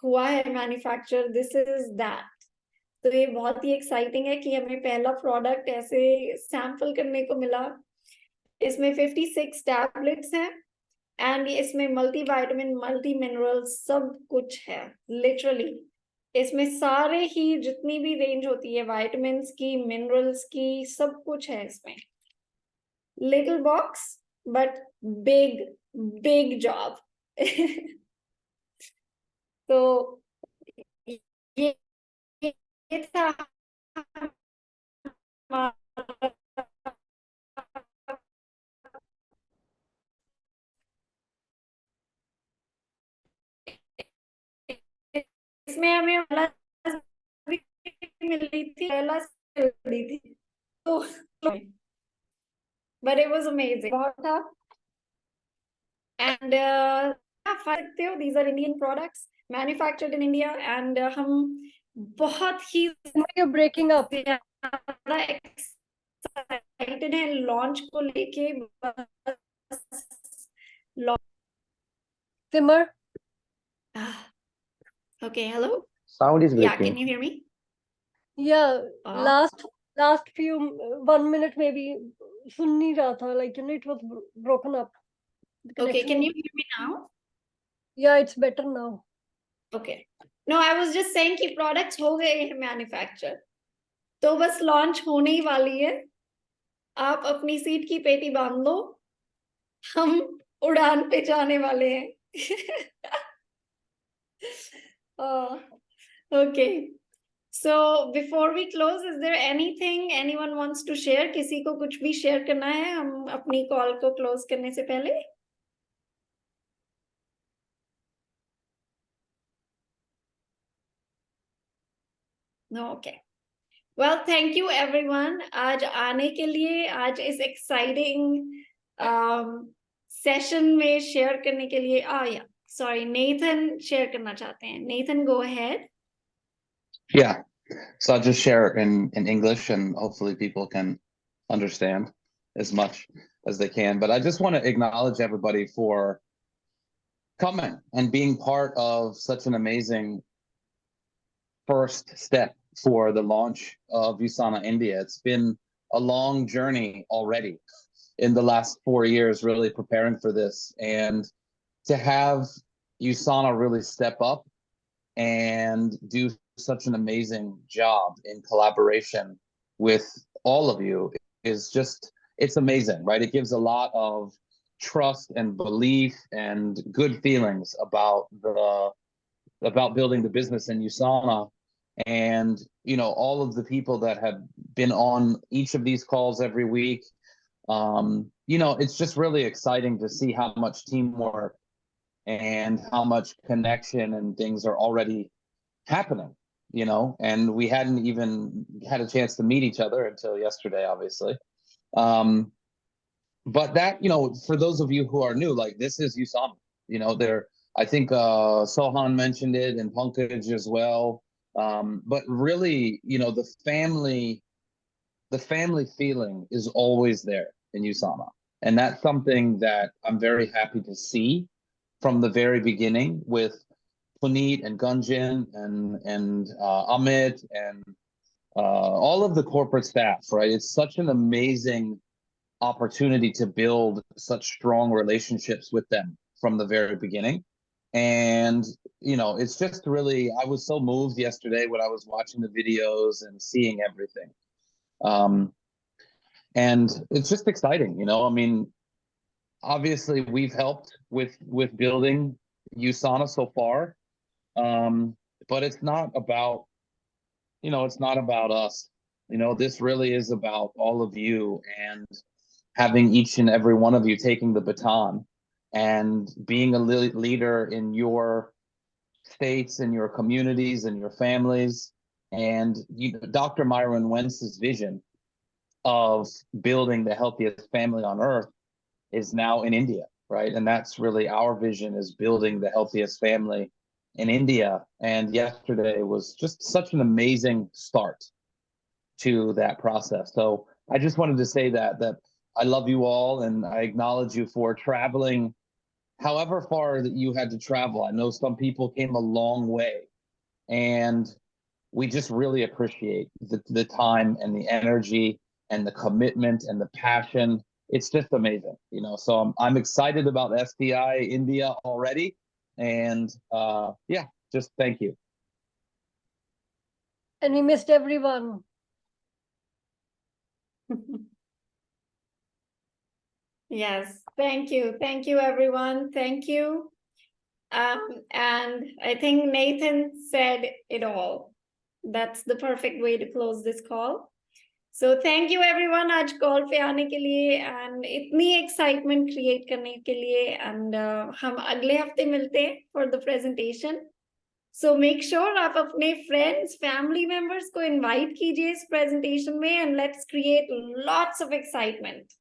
हुआ है मैन्युफैक्चर, दिस इज दैट। तो ये बहुत ही एक्साइटिंग है कि हमें पहला प्रोडक्ट ऐसे सैंपल करने को मिला। इसमें 56 टैबलेट्स हैं एंड इसमें मल्टी वाइटामिन, मल्टी मिनरल सब कुछ है लिटरली। इसमें सारे ही जितनी भी रेंज होती है वाइटामिन की, मिनरल्स की, सब कुछ है इसमें। Little box but big big job. तो ये था इसमें हमें मिली थी, तो but it was amazing, बहुत था। and सकते हो, these are Indian products manufactured in India and हम बहुत ही You're breaking up. ज्यादा एक्साइटेड हैं लॉन्च को लेके। Simmer. Okay, hello. Sound is Yeah, breaking. can you hear me? Yeah, Uh, last few 1 minute maybe सुन नहीं रहा था, like it was broken up. The Okay, connection can was- you hear me now? Yeah, it's better now. Okay. No, I was just saying कि products हो गए हैं manufacture, तो बस launch होने ही वाली है। आप अपनी सीट की पेटी बांध लो, हम उड़ान पे जाने वाले हैं। Okay. So before we close, is there anything anyone wants to share? किसी को कुछ भी share करना है हम अपनी call को close करने से पहले? No, okay. Well, thank you everyone. आज आने के लिए, आज इस exciting session में share करने के लिए, yeah, sorry, Nathan share करना चाहते हैं। Nathan, go ahead. Yeah. So I'll just share in English and hopefully people can understand as much as they can. But I just want to acknowledge everybody for coming and being part of such an amazing first step for the launch of USANA India. It's been a long journey already in the last 4 years, really preparing for this. And to have USANA really step up and do such an amazing job in collaboration with all of you is just, it's amazing, right? It gives a lot of trust and belief and good feelings about building the business in USANA. And all of the people that have been on each of these calls every week, it's just really exciting to see how much teamwork and how much connection and things are already happening, and we hadn't even had a chance to meet each other until yesterday, obviously. But that, for those of you who are new, like, this is USANA, I think Sohan mentioned it and Pankaj as well. But really, the family feeling is always there in USANA. And that's something that I'm very happy to see from the very beginning with Puneet and Gunjan and Amit and all of the corporate staff, right? It's such an amazing opportunity to build such strong relationships with them from the very beginning. And, it's just really, I was so moved yesterday when I was watching the videos and seeing everything. And it's just exciting, I mean, obviously we've helped with building USANA so far. But it's not about, it's not about us. This really is about all of you and having each and every one of you taking the baton and being a leader in your states and your communities and your families. And Dr. Myron Wentz's vision of building the healthiest family on earth is now in India, right? And that's really our vision, is building the healthiest family in India. And yesterday was just such an amazing start to that process. So I just wanted to say that I love you all, and I acknowledge you for traveling however far that you had to travel. I know some people came a long way, and we just really appreciate the time and the energy and the commitment and the passion. It's just amazing, so I'm excited about STI India already. And yeah, just thank you. And we missed everyone. Yes, thank you. Thank you, everyone. Thank you. And I think Nathan said it all. That's the perfect way to close this call. So thank you everyone आज कॉल पे आने के लिए and इतनी excitement create करने के लिए, and हम अगले हफ्ते मिलते हैं for the presentation. So make sure आप अपने friends, family members को invite कीजिए इस presentation में, and let's create lots of excitement.